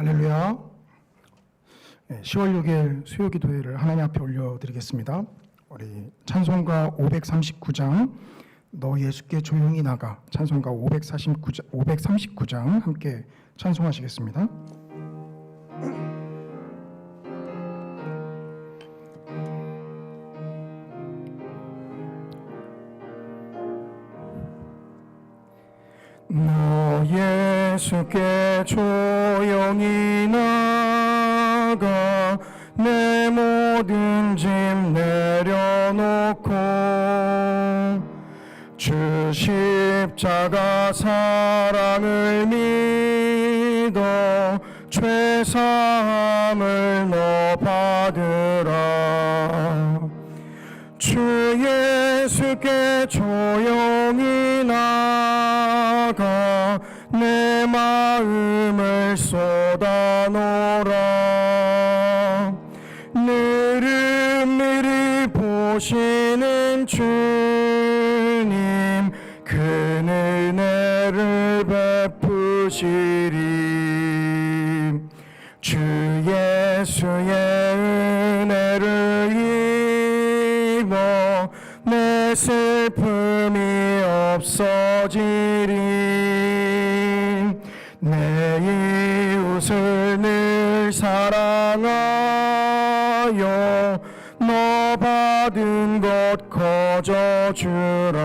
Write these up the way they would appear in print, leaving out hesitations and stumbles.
할렐루야. 10월 6일 수요기도회를 하나님 앞에 올려드리겠습니다. 우리 찬송가 539장 너 예수께 조용히 나가, 찬송가 539장 함께 찬송하시겠습니다. 너 예수께 조용히 나가 내 모든 짐 내려놓고 주 십자가 사랑을 믿어 죄사함을 너 받으라. 주 예수께 조용히 나가 내 마음을 쏟아놓으라. 느릿느릿 보시는 주님 그 은혜를 베푸시리. 주 예수의 은혜를 입어 내 슬픔이 없어지리. 내 이웃을 늘 사랑하여 너 받은 것 거저주라.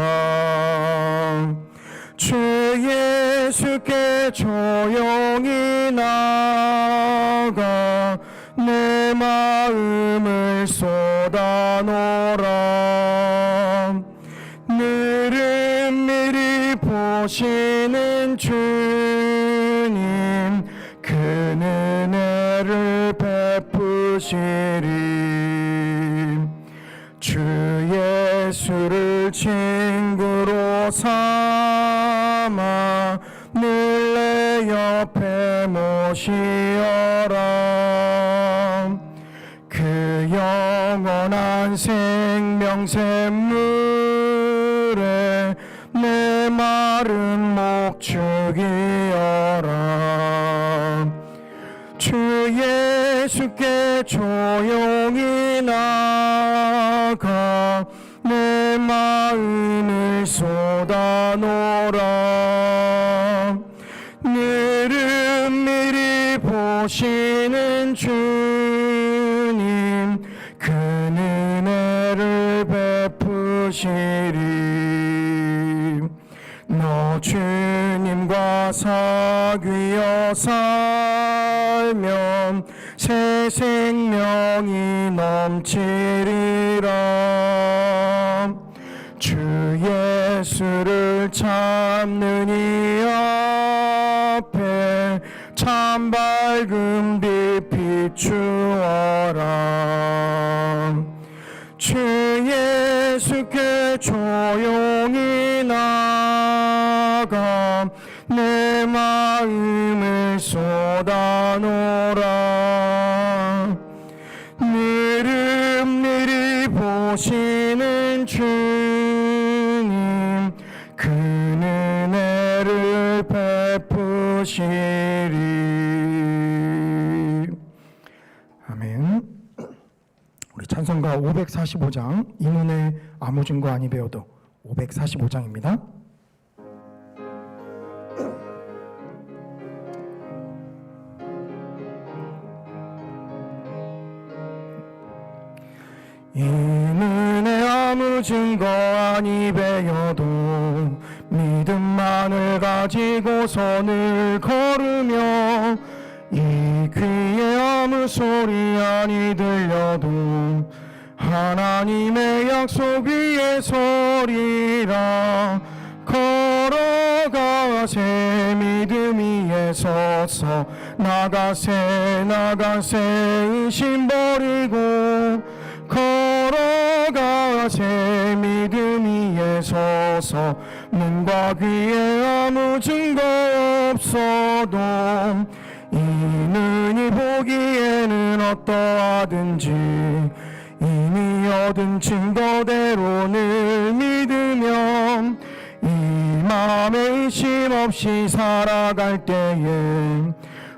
주 예수께 조용히 나가 내 마음을 쏟아놓으라. 느릿느릿 보시는 주님 그 은혜를 베푸시리. 주 예수를 친구로 삼아 늘 내 옆에 모시어라. 그 영원한 생명 샘물에 내 마른 목 죽이어라. 주 예수께 조용히 나가 내 마음을 쏟아놓으라. 느릿느릿 보시는 주님 그 은혜를 베푸시리. 너 주님과 사귀어 살면 새 생명이 넘치리라. 주 예수를 찾는 이 앞에 참 밝은 빛 비추어라. 주 예수께 조용히 나가 내 마음을 쏟아놓으라. 느릿느릿 보시는 주님 그 은혜를 베푸시리. 아멘. 우리 찬송가 545장 이문의 아무 증거 아니 배워도 545장입니다. 이문의 아무 증거 아니 배워도 믿음만을 가지고 선을 걸으며 이 귀에 아무 소리 아니 들려도 하나님의 약속 위에 서리라. 걸어가세 믿음 위에 서서 나가세 의심 버리고 걸어가세 믿음 위에 서서 눈과 귀에 아무 증거 없어도 이 눈이 보기에는 어떠하든지 이미 얻은 증거대로 늘 믿으면 이 마음에 의심 없이 살아갈 때에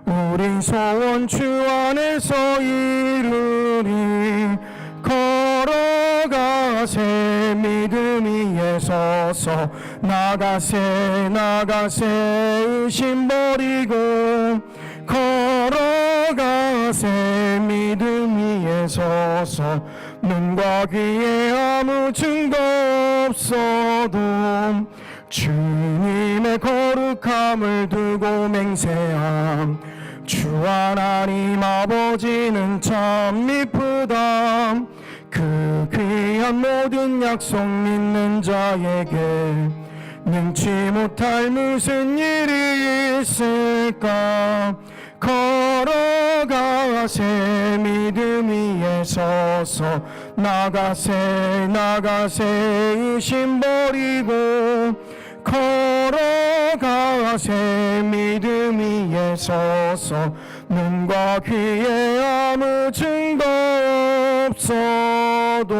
우리 소원 주 안에서 이루리. 걸어가세 믿음 위에 서서 나가세 나가세 의심 버리고 걸어가세 믿음 위에 서서 눈과 귀에 아무 증거 없어도 주님의 거룩함을 두고 맹세함. 주 하나님 아버지는 참 이쁘다. 그 귀한 모든 약속 믿는 자에게 능치 못할 무슨 일이 있을까. 걸어가세 믿음 위에 서서 나가세 나가세 의심 버리고 걸어가세 믿음 위에 서서 눈과 귀에 아무 증거 없어도.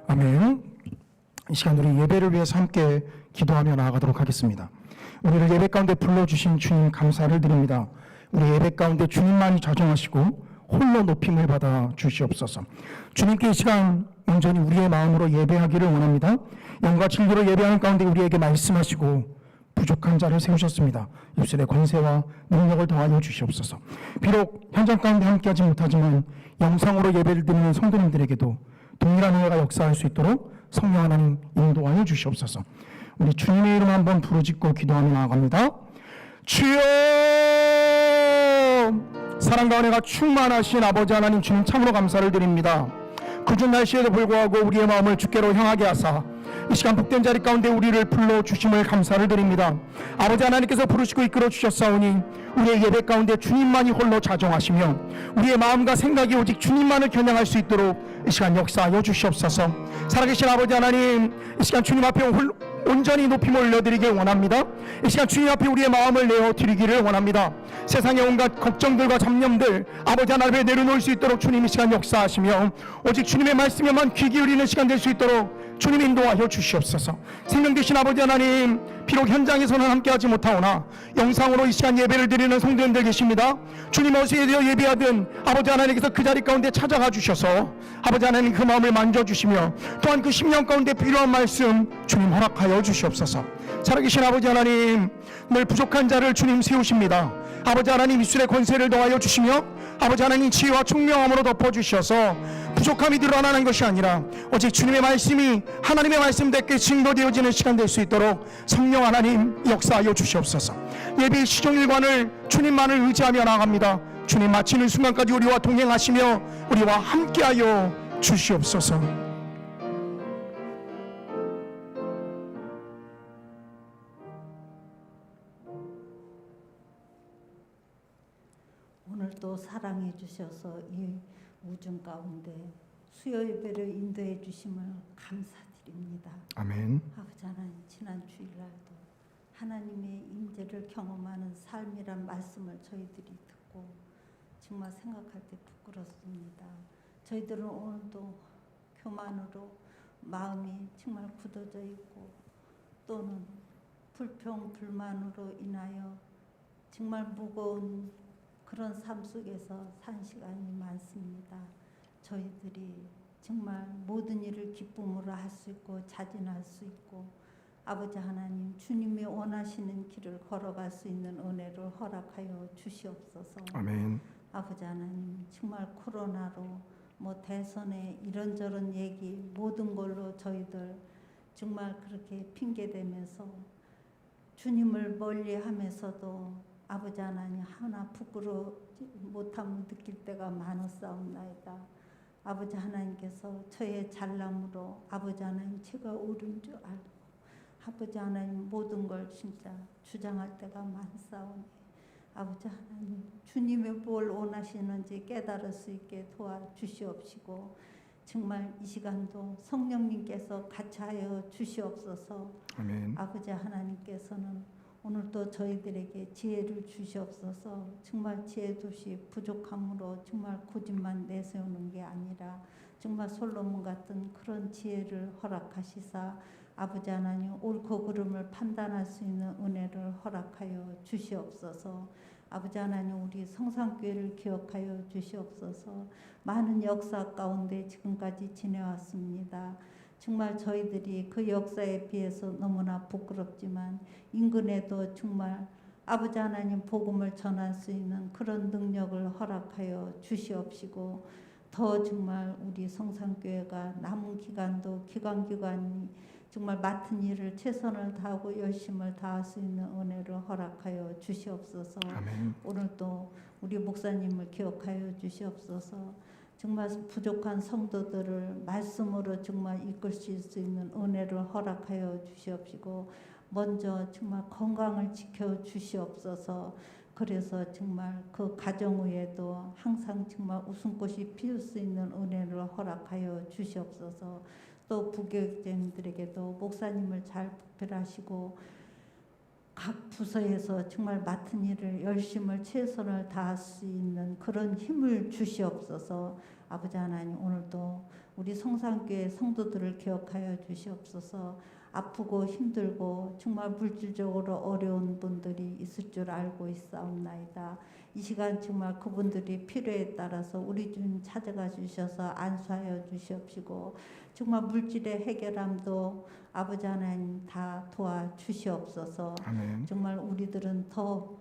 아멘. 이 시간 우리 예배를 위해서 함께 기도하며 나아가도록 하겠습니다. 우리를 예배 가운데 불러주신 주님 감사를 드립니다. 우리 예배 가운데 주님만이 자정하시고 홀로 높임을 받아 주시옵소서. 주님께 이 시간 온전히 우리의 마음으로 예배하기를 원합니다. 영과 진리로 예배하는 가운데 우리에게 말씀하시고 부족한 자를 세우셨습니다. 입술의 권세와 능력을 더하여 주시옵소서. 비록 현장 가운데 함께하지 못하지만 영상으로 예배를 드리는 성도님들에게도 동일한 은혜가 역사할 수 있도록 성령 하나님 인도하여 주시옵소서. 우리 주님의 이름 한번 부르짖고 기도하며 나아갑니다. 주여, 사랑과 은혜가 충만하신 아버지 하나님, 주님 참으로 감사를 드립니다. 궂은 날씨에도 불구하고 우리의 마음을 주께로 향하게 하사 이 시간 복된 자리 가운데 우리를 불러주심을 감사를 드립니다. 아버지 하나님께서 부르시고 이끌어 주셨사오니 우리의 예배 가운데 주님만이 홀로 자정하시며 우리의 마음과 생각이 오직 주님만을 겨냥할 수 있도록 이 시간 역사하여 주시옵소서. 살아계신 아버지 하나님, 이 시간 주님 앞에 온전히 높임을 올려드리길 원합니다. 이 시간 주님 앞에 우리의 마음을 내어드리기를 원합니다. 세상의 온갖 걱정들과 잡념들 아버지 하나님에 내려놓을 수 있도록 주님 이 시간 역사하시며 오직 주님의 말씀에만 귀 기울이는 시간 될 수 있도록 주님 인도하여 주시옵소서. 생명 되신 아버지 하나님, 비록 현장에서는 함께하지 못하오나 영상으로 이 시간 예배를 드리는 성도님들 계십니다. 주님 어디에 되어 예배하든 아버지 하나님께서 그 자리 가운데 찾아가 주셔서 아버지 하나님 그 마음을 만져주시며 또한 그 심령 가운데 필요한 말씀 주님 허락하여 주시옵소서. 살아계신 아버지 하나님, 늘 부족한 자를 주님 세우십니다. 아버지 하나님 입술의 권세를 더하여 주시며 아버지 하나님 지혜와 총명함으로 덮어주셔서 부족함이 드러나는 것이 아니라 오직 주님의 말씀이 하나님의 말씀답게 증거되어지는 시간 될 수 있도록 성령 하나님 역사하여 주시옵소서. 예배의 시종일관을 주님만을 의지하며 나아갑니다. 주님 마치는 순간까지 우리와 동행하시며 우리와 함께하여 주시옵소서. 오늘도 사랑해 주셔서 이 우중 가운데 수요 예배를 인도해 주심을 감사드립니다. 아멘. 아버지 하나님, 지난 주일날도 하나님의 임재를 경험하는 삶이란 말씀을 저희들이 듣고 정말 생각할 때 부끄럽습니다. 저희들은 오늘도 교만으로 마음이 정말 굳어져 있고 또는 불평 불만으로 인하여 정말 무거운 그런 삶 속에서 산 시간이 많습니다. 저희들이 정말 모든 일을 기쁨으로 할 수 있고 자진할 수 있고 아버지 하나님, 주님이 원하시는 길을 걸어갈 수 있는 은혜를 허락하여 주시옵소서. 아멘. 아버지 하나님, 정말 코로나로 뭐 대선에 이런저런 얘기 모든 걸로 저희들 정말 그렇게 핑계대면서 주님을 멀리하면서도 아버지 하나님 하나 부끄러우지 못함을 느낄 때가 많았사옵나이다. 아버지 하나님께서 저의 잘남으로 아버지 하나님 제가 옳은 줄 알고 아버지 하나님 모든 걸 진짜 주장할 때가 많사오니 아버지 하나님, 주님의 뭘 원하시는지 깨달을 수 있게 도와주시옵시고 정말 이 시간도 성령님께서 같이 하여 주시옵소서. 아멘. 아버지 하나님께서는 오늘도 저희들에게 지혜를 주시옵소서. 정말 지혜 도시 부족함으로 정말 고집만 내세우는 게 아니라 정말 솔로몬 같은 그런 지혜를 허락하시사 아버지 하나님 옳고 그름을 판단할 수 있는 은혜를 허락하여 주시옵소서. 아버지 하나님 우리 성산교회를 기억하여 주시옵소서. 많은 역사 가운데 지금까지 지내왔습니다. 정말 저희들이 그 역사에 비해서 너무나 부끄럽지만 인근에도 정말 아버지 하나님 복음을 전할 수 있는 그런 능력을 허락하여 주시옵시고 더 정말 우리 성산교회가 남은 기간도 기관이 정말 맡은 일을 최선을 다하고 열심을 다할 수 있는 은혜를 허락하여 주시옵소서. 아멘. 오늘도 우리 목사님을 기억하여 주시옵소서. 정말 부족한 성도들을 말씀으로 정말 이끌실 수 있는 은혜를 허락하여 주시옵시고 먼저 정말 건강을 지켜 주시옵소서. 그래서 정말 그 가정 위에도 항상 정말 웃음꽃이 피울 수 있는 은혜를 허락하여 주시옵소서. 또 부교육자님들에게도 목사님을 잘 부별하시고 각 부서에서 정말 맡은 일을 열심을 최선을 다할 수 있는 그런 힘을 주시옵소서. 아버지 하나님 오늘도 우리 성산교회 성도들을 기억하여 주시옵소서. 아프고 힘들고 정말 물질적으로 어려운 분들이 있을 줄 알고 있사옵나이다. 이 시간 정말 그분들이 필요에 따라서 우리 주님 찾아가 주셔서 안수하여 주시옵시고 정말 물질의 해결함도 아버지 하나님 다 도와주시옵소서. 아멘. 정말 우리들은 더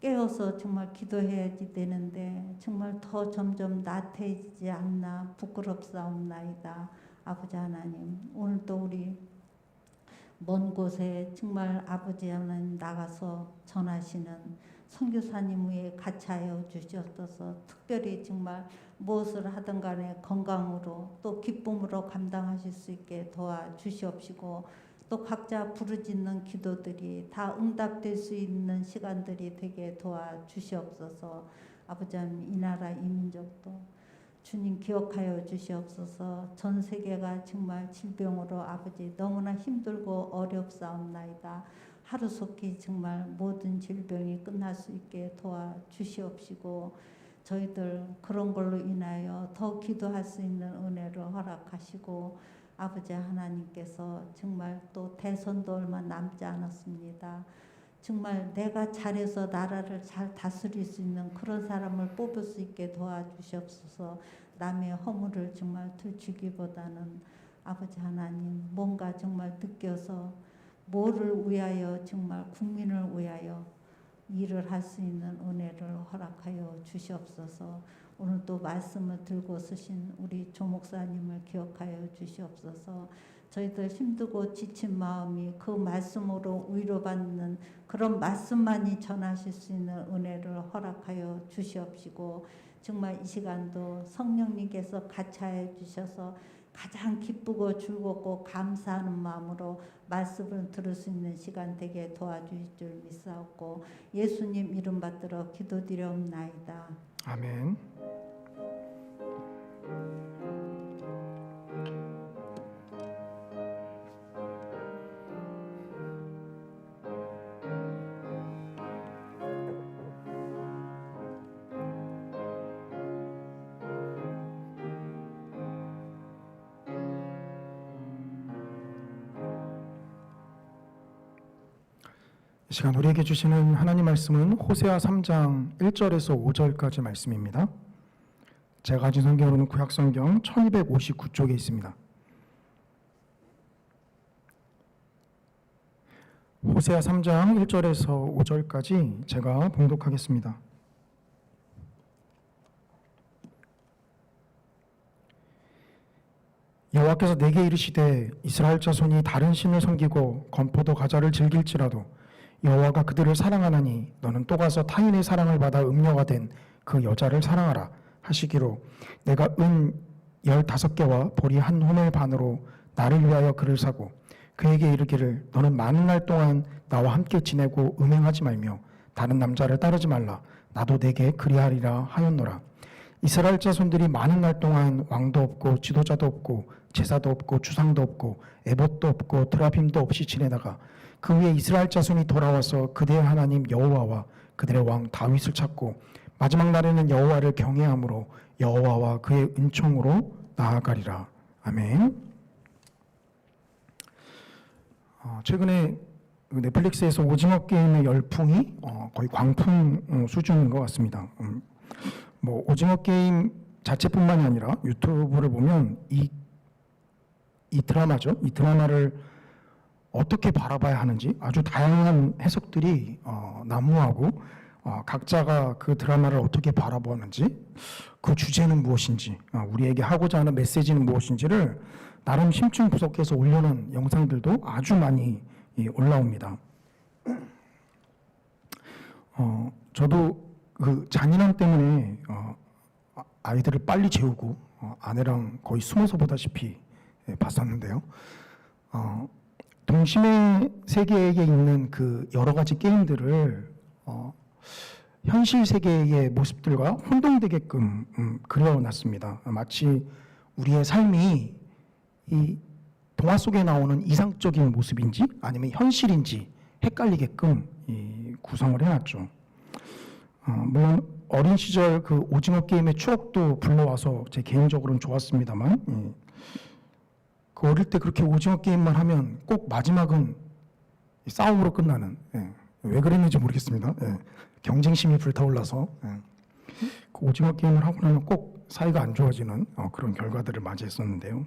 깨어서 정말 기도해야지 되는데 정말 더 점점 나태해지지 않나 부끄럽사옵나이다. 아버지 하나님 오늘도 우리 먼 곳에 정말 아버지 하나님 나가서 전하시는 선교사님 위에 같이하여 주시옵소서. 특별히 정말 무엇을 하든 간에 건강으로 또 기쁨으로 감당하실 수 있게 도와주시옵시고 또 각자 부르짖는 기도들이 다 응답될 수 있는 시간들이 되게 도와주시옵소서. 아버지 하나님 이 나라 이 민족도 주님 기억하여 주시옵소서. 전 세계가 정말 질병으로 아버지 너무나 힘들고 어렵사옵나이다. 하루속히 정말 모든 질병이 끝날 수 있게 도와주시옵시고 저희들 그런 걸로 인하여 더 기도할 수 있는 은혜를 허락하시고 아버지 하나님께서 정말 또 대선도 얼마 남지 않았습니다. 정말 내가 잘해서 나라를 잘 다스릴 수 있는 그런 사람을 뽑을 수 있게 도와주시옵소서. 남의 허물을 정말 들추기보다는 아버지 하나님 뭔가 정말 느껴서 뭐를 위하여 정말 국민을 위하여 일을 할 수 있는 은혜를 허락하여 주시옵소서. 오늘 또 말씀을 들고 쓰신 우리 조 목사님을 기억하여 주시옵소서. 저희들 힘들고 지친 마음이 그 말씀으로 위로받는 그런 말씀만이 전하실 수 있는 은혜를 허락하여 주시옵시고 정말 이 시간도 성령님께서 같이하여 주셔서 가장 기쁘고 즐겁고 감사하는 마음으로 말씀을 들을 수 있는 시간 되게 도와주실 줄 믿사옵고 예수님 이름 받들어 기도드려옵나이다. 아멘. 이 시간 우리에게 주시는 하나님 말씀은 호세아 3장 1절에서 5절까지 말씀입니다. 제가 가진 성경으로는 구약성경 1259쪽에 있습니다. 호세아 3장 1절에서 5절까지 제가 봉독하겠습니다. 여호와께서 내게 이르시되 이스라엘 자손이 다른 신을 섬기고 건포도 과자를 즐길지라도 여호와가 그들을 사랑하나니 너는 또 가서 타인의 사랑을 받아 음녀가 된 그 여자를 사랑하라 하시기로 내가 은 15개와 보리 한 호멜 반으로 나를 위하여 그를 사고 그에게 이르기를 너는 많은 날 동안 나와 함께 지내고 음행하지 말며 다른 남자를 따르지 말라 나도 내게 그리하리라 하였노라. 이스라엘 자손들이 많은 날 동안 왕도 없고 지도자도 없고 제사도 없고 주상도 없고 에봇도 없고 드라빔도 없이 지내다가 그 후에 이스라엘 자손이 돌아와서 그들의 하나님 여호와와 그들의 왕 다윗을 찾고 마지막 날에는 여호와를 경외함으로 여호와와 그의 은총으로 나아가리라. 아멘. 최근에 넷플릭스에서 오징어 게임의 열풍이 거의 광풍 수준인 것 같습니다. 뭐 오징어 게임 자체뿐만이 아니라 유튜브를 보면 이 드라마죠. 이 드라마를 어떻게 바라봐야 하는지 아주 다양한 해석들이 난무하고 각자가 그 드라마를 어떻게 바라보는지, 그 주제는 무엇인지, 우리에게 하고자 하는 메시지는 무엇인지를 나름 심층 분석해서 올려놓은 영상들도 아주 많이 올라옵니다. 저도 그 잔인함 때문에 아이들을 빨리 재우고 아내랑 거의 숨어서 보다시피 봤었는데요. 동심의 세계에 있는 그 여러 가지 게임들을 현실 세계의 모습들과 혼동되게끔 그려놨습니다. 마치 우리의 삶이 이 동화 속에 나오는 이상적인 모습인지 아니면 현실인지 헷갈리게끔 구성을 해놨죠. 물론 어린 시절 그 오징어 게임의 추억도 불러와서 제 개인적으로는 좋았습니다만, 그 어릴 때 그렇게 오징어 게임만 하면 꼭 마지막은 싸움으로 끝나는, 왜 그랬는지 모르겠습니다. 경쟁심이 불타올라서 그 오징어 게임을 하고 나면 꼭 사이가 안 좋아지는 그런 결과들을 맞이했었는데요.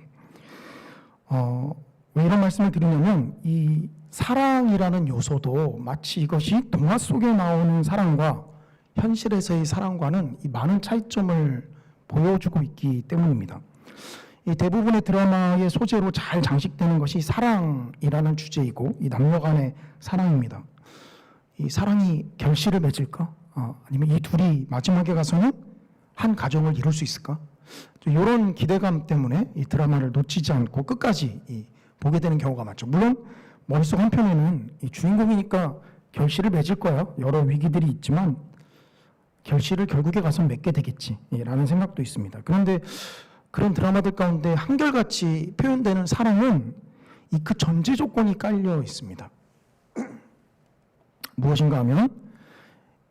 왜 이런 말씀을 드리냐면, 이 사랑이라는 요소도 마치 이것이 동화 속에 나오는 사랑과 현실에서의 사랑과는 이 많은 차이점을 보여주고 있기 때문입니다. 이 대부분의 드라마의 소재로 잘 장식되는 것이 사랑이라는 주제이고, 이 남녀 간의 사랑입니다. 이 사랑이 결실을 맺을까? 아니면 이 둘이 마지막에 가서는 한 가정을 이룰 수 있을까? 이런 기대감 때문에 이 드라마를 놓치지 않고 끝까지 보게 되는 경우가 많죠. 물론 머릿속 한편에는 이 주인공이니까 결실을 맺을 거야, 여러 위기들이 있지만 결실을 결국에 가서 맺게 되겠지라는 생각도 있습니다. 그런데 그런 드라마들 가운데 한결같이 표현되는 사랑은 이 그 전제 조건이 깔려 있습니다. 무엇인가 하면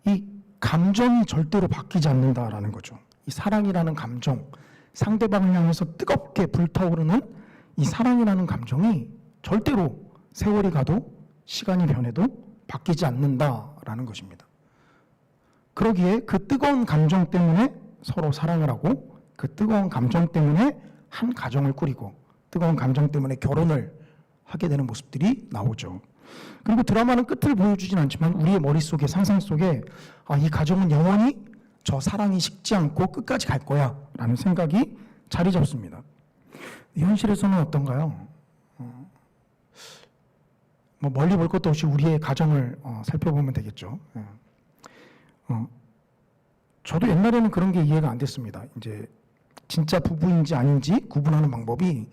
이 감정이 절대로 바뀌지 않는다라는 거죠. 이 사랑이라는 감정, 상대방을 향해서 뜨겁게 불타오르는 이 사랑이라는 감정이 절대로 세월이 가도 시간이 변해도 바뀌지 않는다라는 것입니다. 그러기에 그 뜨거운 감정 때문에 서로 사랑을 하고, 그 뜨거운 감정 때문에 한 가정을 꾸리고, 뜨거운 감정 때문에 결혼을 하게 되는 모습들이 나오죠. 그리고 드라마는 끝을 보여주진 않지만 우리의 머릿속에, 상상 속에 이 가정은 영원히 저 사랑이 식지 않고 끝까지 갈 거야 라는 생각이 자리 잡습니다. 현실에서는 어떤가요? 뭐 멀리 볼 것도 없이 우리의 가정을 살펴보면 되겠죠. 저도 옛날에는 그런 게 이해가 안 됐습니다. 이제 진짜 부부인지 아닌지 구분하는 방법이,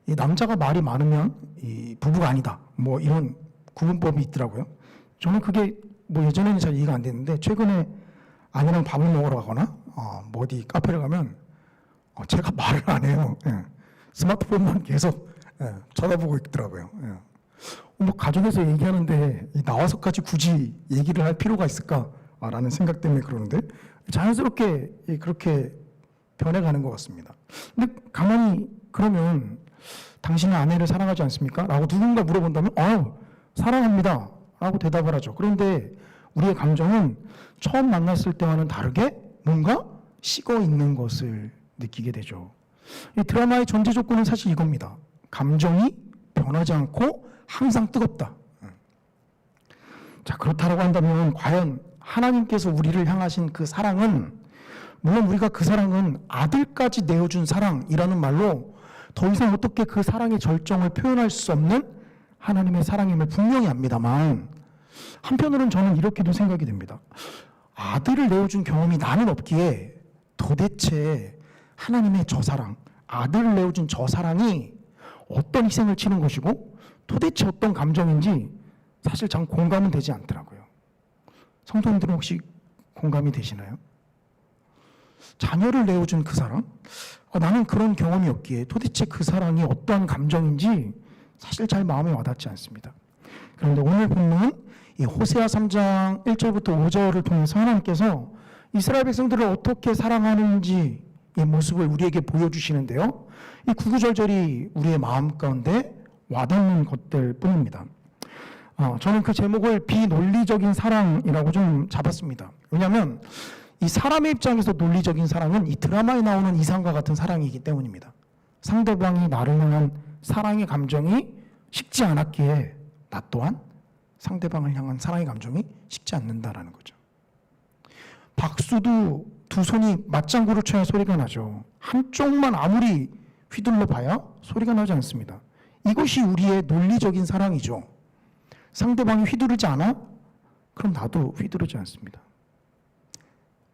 이 남자가 말이 많으면 이 부부가 아니다, 뭐 이런 구분법이 있더라고요. 저는 그게 뭐 예전에는 잘 이해가 안 됐는데, 최근에 아내랑 밥을 먹으러 가거나 뭐 어디 카페를 가면 제가 말을 안 해요. 스마트폰만 계속 쳐다보고 있더라고요. 뭐 가정에서 얘기하는데 나와서까지 굳이 얘기를 할 필요가 있을까라는 생각 때문에 그러는데, 자연스럽게 그렇게 변해가는 것 같습니다. 근데 가만히 그러면 당신은 아내를 사랑하지 않습니까? 라고 누군가 물어본다면 사랑합니다 라고 대답을 하죠. 그런데 우리의 감정은 처음 만났을 때와는 다르게 뭔가 식어 있는 것을 느끼게 되죠. 이 드라마의 전제 조건은 사실 이겁니다. 감정이 변하지 않고 항상 뜨겁다. 자, 그렇다고 한다면 과연 하나님께서 우리를 향하신 그 사랑은, 물론 우리가 그 사랑은 아들까지 내어준 사랑이라는 말로 더 이상 어떻게 그 사랑의 절정을 표현할 수 없는 하나님의 사랑임을 분명히 압니다만, 한편으로는 저는 이렇게도 생각이 됩니다. 아들을 내어준 경험이 나는 없기에 도대체 하나님의 저 사랑, 아들을 내어준 저 사랑이 어떤 희생을 치는 것이고 도대체 어떤 감정인지 사실 참 공감은 되지 않더라고요. 성도님들은 혹시 공감이 되시나요? 자녀를 내어준 그 사랑? 나는 그런 경험이 없기에 도대체 그 사랑이 어떠한 감정인지 사실 잘 마음에 와닿지 않습니다. 그런데 오늘 본문은 이 호세아 3장 1절부터 5절을 통해서 하나님께서 이스라엘 백성들을 어떻게 사랑하는지에 이 모습을 우리에게 보여주시는데요. 이 구구절절이 우리의 마음 가운데 와닿는 것들 뿐입니다. 저는 그 제목을 비논리적인 사랑이라고 좀 잡았습니다. 왜냐하면 이 사람의 입장에서 논리적인 사랑은 이 드라마에 나오는 이상과 같은 사랑이기 때문입니다. 상대방이 나를 향한 사랑의 감정이 식지 않았기에 나 또한 상대방을 향한 사랑의 감정이 식지 않는다라는 거죠. 박수도 두 손이 맞장구를 쳐야 소리가 나죠. 한쪽만 아무리 휘둘러 봐야 소리가 나지 않습니다. 이것이 우리의 논리적인 사랑이죠. 상대방이 휘두르지 않아? 그럼 나도 휘두르지 않습니다.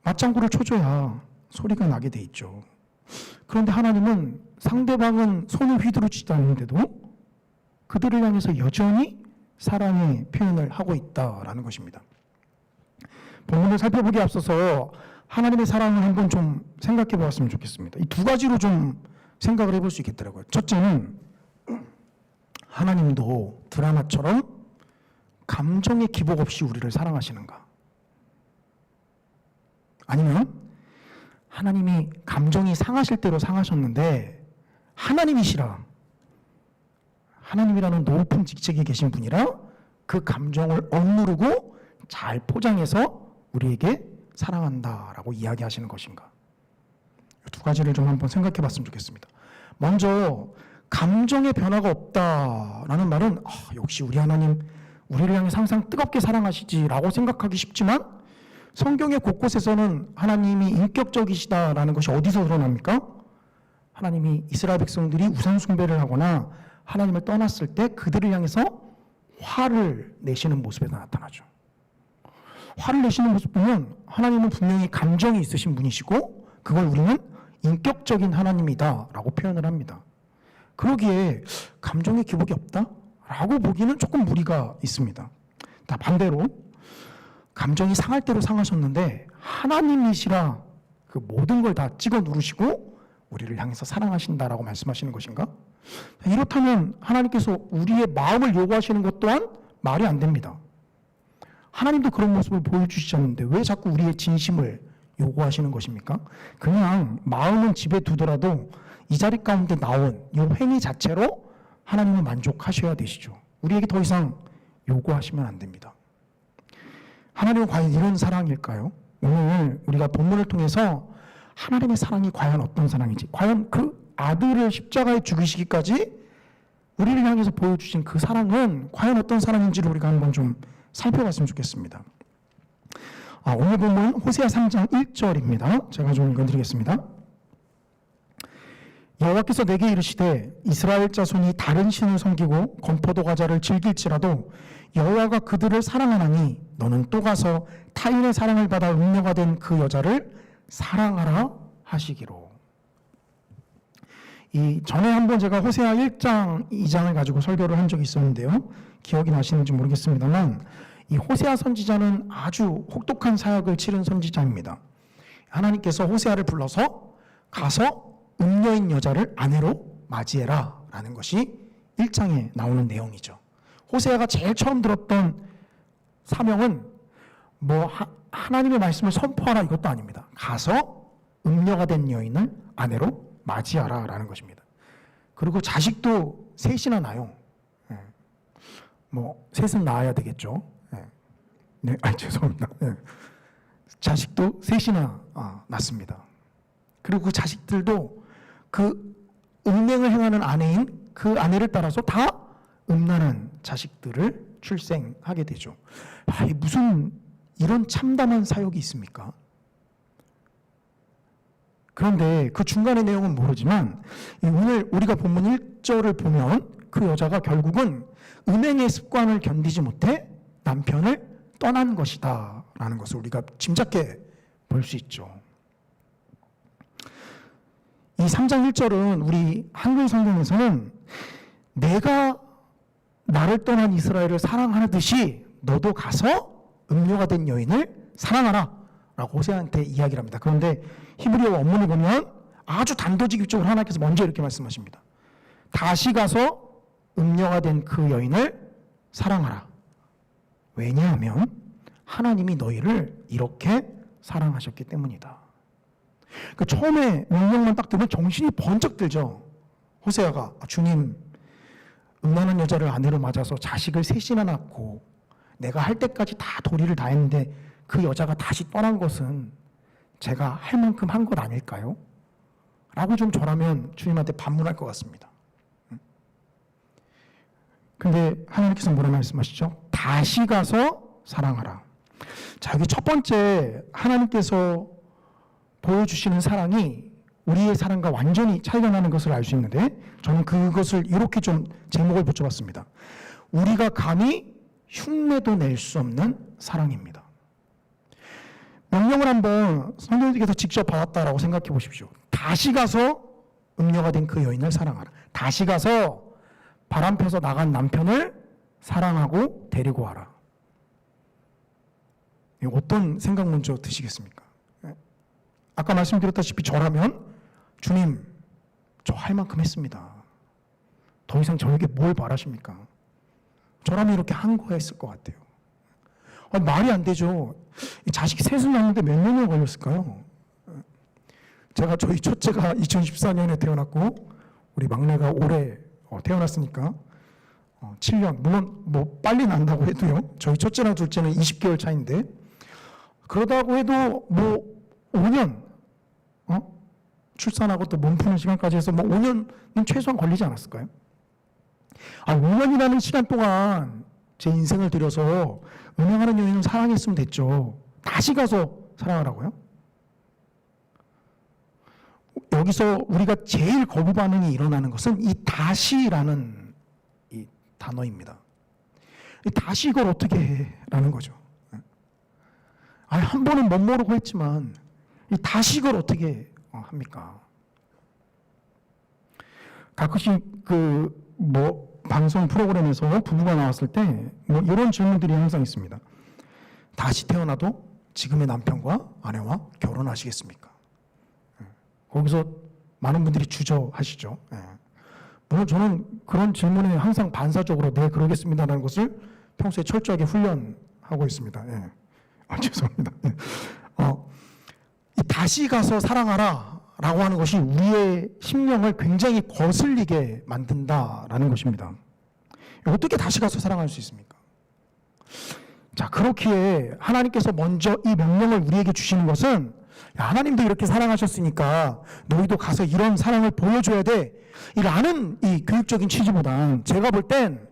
맞장구를 쳐줘야 소리가 나게 돼 있죠. 그런데 하나님은 상대방은 손을 휘두르지도 않는데도 그들을 향해서 여전히 사랑의 표현을 하고 있다라는 것입니다. 본문을 살펴보기에 앞서서 하나님의 사랑을 한번 좀 생각해 보았으면 좋겠습니다. 이 두 가지로 좀 생각을 해볼 수 있겠더라고요. 첫째는 하나님도 드라마처럼 감정의 기복 없이 우리를 사랑하시는가? 아니면 하나님이 감정이 상하실 대로 상하셨는데 하나님이시라, 하나님이라는 높은 직책에 계신 분이라 그 감정을 억누르고 잘 포장해서 우리에게 사랑한다라고 이야기하시는 것인가? 이 두 가지를 좀 한번 생각해 봤으면 좋겠습니다. 먼저 감정의 변화가 없다라는 말은 역시 우리 하나님 우리를 향해 항상 뜨겁게 사랑하시지라고 생각하기 쉽지만 성경의 곳곳에서는 하나님이 인격적이시다라는 것이 어디서 드러납니까? 하나님이 이스라엘 백성들이 우상 숭배를 하거나 하나님을 떠났을 때 그들을 향해서 화를 내시는 모습에서 나타나죠. 화를 내시는 모습 보면 하나님은 분명히 감정이 있으신 분이시고 그걸 우리는 인격적인 하나님이다라고 표현을 합니다. 그러기에 감정의 기복이 없다라고 보기는 조금 무리가 있습니다. 반대로 감정이 상할 대로 상하셨는데 하나님이시라 그 모든 걸 다 찍어 누르시고 우리를 향해서 사랑하신다라고 말씀하시는 것인가? 이렇다면 하나님께서 우리의 마음을 요구하시는 것 또한 말이 안 됩니다. 하나님도 그런 모습을 보여주시셨는데 왜 자꾸 우리의 진심을 요구하시는 것입니까? 그냥 마음은 집에 두더라도 이 자리 가운데 나온 이 행위 자체로 하나님은 만족하셔야 되시죠. 우리에게 더 이상 요구하시면 안 됩니다. 하나님은 과연 이런 사랑일까요? 오늘 우리가 본문을 통해서 하나님의 사랑이 과연 어떤 사랑인지, 과연 그 아들을 십자가에 죽이시기까지 우리를 향해서 보여주신 그 사랑은 과연 어떤 사랑인지를 우리가 한번 좀 살펴봤으면 좋겠습니다. 오늘 본문 호세아 3장 1절입니다. 제가 좀 읽어드리겠습니다. 여호와께서 내게 이르시되 이스라엘 자손이 다른 신을 섬기고 건포도 과자를 즐길지라도 여호와가 그들을 사랑하나니 너는 또 가서 타인의 사랑을 받아 음녀가 된 그 여자를 사랑하라 하시기로. 이 전에 한번 제가 호세아 1장, 2장을 가지고 설교를 한 적이 있었는데요. 기억이 나시는지 모르겠습니다만 이 호세아 선지자는 아주 혹독한 사역을 치른 선지자입니다. 하나님께서 호세아를 불러서 가서 음녀인 여자를 아내로 맞이해라 라는 것이 1장에 나오는 내용이죠. 호세아가 제일 처음 들었던 사명은 하나님의 말씀을 선포하라 이것도 아닙니다. 가서 음녀가 된 여인을 아내로 맞이하라 라는 것입니다. 그리고 자식도 셋이나 나요. 셋은 낳아야 되겠죠. 네, 죄송합니다. 자식도 셋이나 낳습니다. 그리고 그 자식들도 그 음행을 행하는 아내인 그 아내를 따라서 다 음란한 자식들을 출생하게 되죠. 무슨 이런 참담한 사역이 있습니까? 그런데 그 중간의 내용은 모르지만 오늘 우리가 본문 1절을 보면 그 여자가 결국은 음행의 습관을 견디지 못해 남편을 떠난 것이다 라는 것을 우리가 짐작해 볼 수 있죠. 이 3장 1절은 우리 한글 성경에서는 내가 나를 떠난 이스라엘을 사랑하듯이 너도 가서 음녀가 된 여인을 사랑하라 라고 호세아한테 이야기를 합니다. 그런데 히브리어 원문을 보면 아주 단도직입적으로 하나님께서 먼저 이렇게 말씀하십니다. 다시 가서 음녀가 된 그 여인을 사랑하라. 왜냐하면 하나님이 너희를 이렇게 사랑하셨기 때문이다. 그 처음에 명령만 딱 들으면 정신이 번쩍 들죠. 호세아가 주님, 음란한 여자를 아내로 맞아서 자식을 셋이나 낳고 내가 할 때까지 다 도리를 다 했는데 그 여자가 다시 떠난 것은 제가 할 만큼 한 것 아닐까요? 라고 좀 저라면 주님한테 반문할 것 같습니다. 근데 하나님께서 뭐라 말씀하시죠? 다시 가서 사랑하라. 자, 여기 첫 번째 하나님께서 보여주시는 사랑이 우리의 사랑과 완전히 차이가 나는 것을 알 수 있는데, 저는 그것을 이렇게 좀 제목을 붙여봤습니다. 우리가 감히 흉내도 낼 수 없는 사랑입니다. 명령을 한번 성령님께서 직접 받았다라고 생각해 보십시오. 다시 가서 음녀가 된 그 여인을 사랑하라. 다시 가서 바람 펴서 나간 남편을 사랑하고 데리고 와라. 어떤 생각 먼저 드시겠습니까? 아까 말씀드렸다시피 저라면 주님, 저 할 만큼 했습니다. 더 이상 저에게 뭘 바라십니까? 저라면 이렇게 한 거였을 것 같아요. 말이 안 되죠. 자식 셋을 낳는데 몇 년이나 걸렸을까요? 저희 첫째가 2014년에 태어났고 우리 막내가 올해 태어났으니까 7년. 물론 뭐 빨리 난다고 해도요. 저희 첫째랑 둘째는 20개월 차인데 그러다고 해도 뭐 5년 출산하고 또 몸 푸는 시간까지 해서 뭐 5년은 최소한 걸리지 않았을까요? 5년이라는 시간 동안 제 인생을 들여서 음행하는 여인을 사랑했으면 됐죠. 다시 가서 사랑하라고요? 여기서 우리가 제일 거부 반응이 일어나는 것은 이 다시라는 이 단어입니다. 이 다시 이걸 어떻게 해? 라는 거죠. 한 번은 못 모르고 했지만 이 다시 이걸 어떻게 합니까? 가끔씩 방송 프로그램에서 부부가 나왔을 때 이런 질문들이 항상 있습니다. 다시 태어나도 지금의 남편과 아내와 결혼하시겠습니까? 거기서 많은 분들이 주저하시죠. 물론 저는 그런 질문에 항상 반사적으로 네, 그러겠습니다라는 것을 평소에 철저하게 훈련하고 있습니다. 죄송합니다. 이 다시 가서 사랑하라 라고 하는 것이 우리의 심령을 굉장히 거슬리게 만든다라는 것입니다. 어떻게 다시 가서 사랑할 수 있습니까? 자, 그렇기에 하나님께서 먼저 이 명령을 우리에게 주시는 것은 하나님도 이렇게 사랑하셨으니까 너희도 가서 이런 사랑을 보여줘야 돼 라는 이 교육적인 취지보단 제가 볼 땐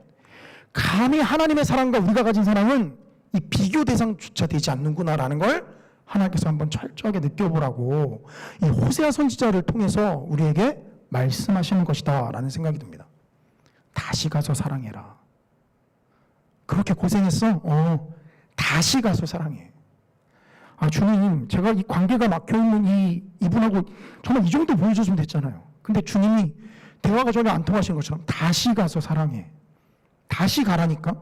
감히 하나님의 사랑과 우리가 가진 사랑은 이 비교 대상조차 되지 않는구나라는 걸 하나님께서 한번 철저하게 느껴보라고 이 호세아 선지자를 통해서 우리에게 말씀하시는 것이다 라는 생각이 듭니다. 다시 가서 사랑해라. 그렇게 고생했어? 다시 가서 사랑해. 주님, 제가 이 관계가 막혀있는 이분하고 정말 이 정도 보여줬으면 됐잖아요. 근데 주님이 대화가 전혀 안 통하시는 것처럼 다시 가서 사랑해. 다시 가라니까?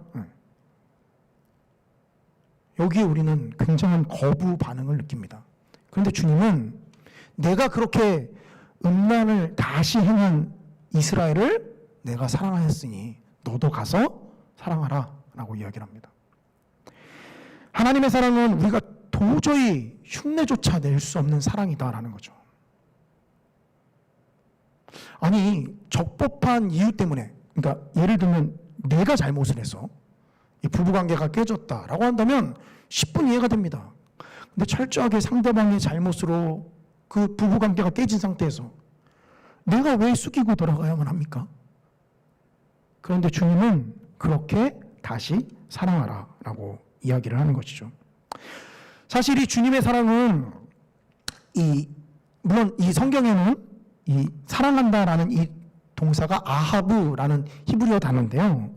여기에 우리는 굉장한 거부 반응을 느낍니다. 그런데 주님은 내가 그렇게 음란을 다시 행한 이스라엘을 내가 사랑하였으니 너도 가서 사랑하라 라고 이야기를 합니다. 하나님의 사랑은 우리가 도저히 흉내조차 낼 수 없는 사랑이다라는 거죠. 아니, 적법한 이유 때문에, 그러니까 예를 들면 내가 잘못을 해서 이 부부관계가 깨졌다라고 한다면 10분 이해가 됩니다. 근데 철저하게 상대방의 잘못으로 그 부부관계가 깨진 상태에서 내가 왜 숙이고 돌아가야만 합니까? 그런데 주님은 그렇게 다시 사랑하라 라고 이야기를 하는 것이죠. 사실 이 주님의 사랑은 물론 이 성경에는 이 사랑한다라는 이 동사가 아하브라는 히브리어 단어인데요.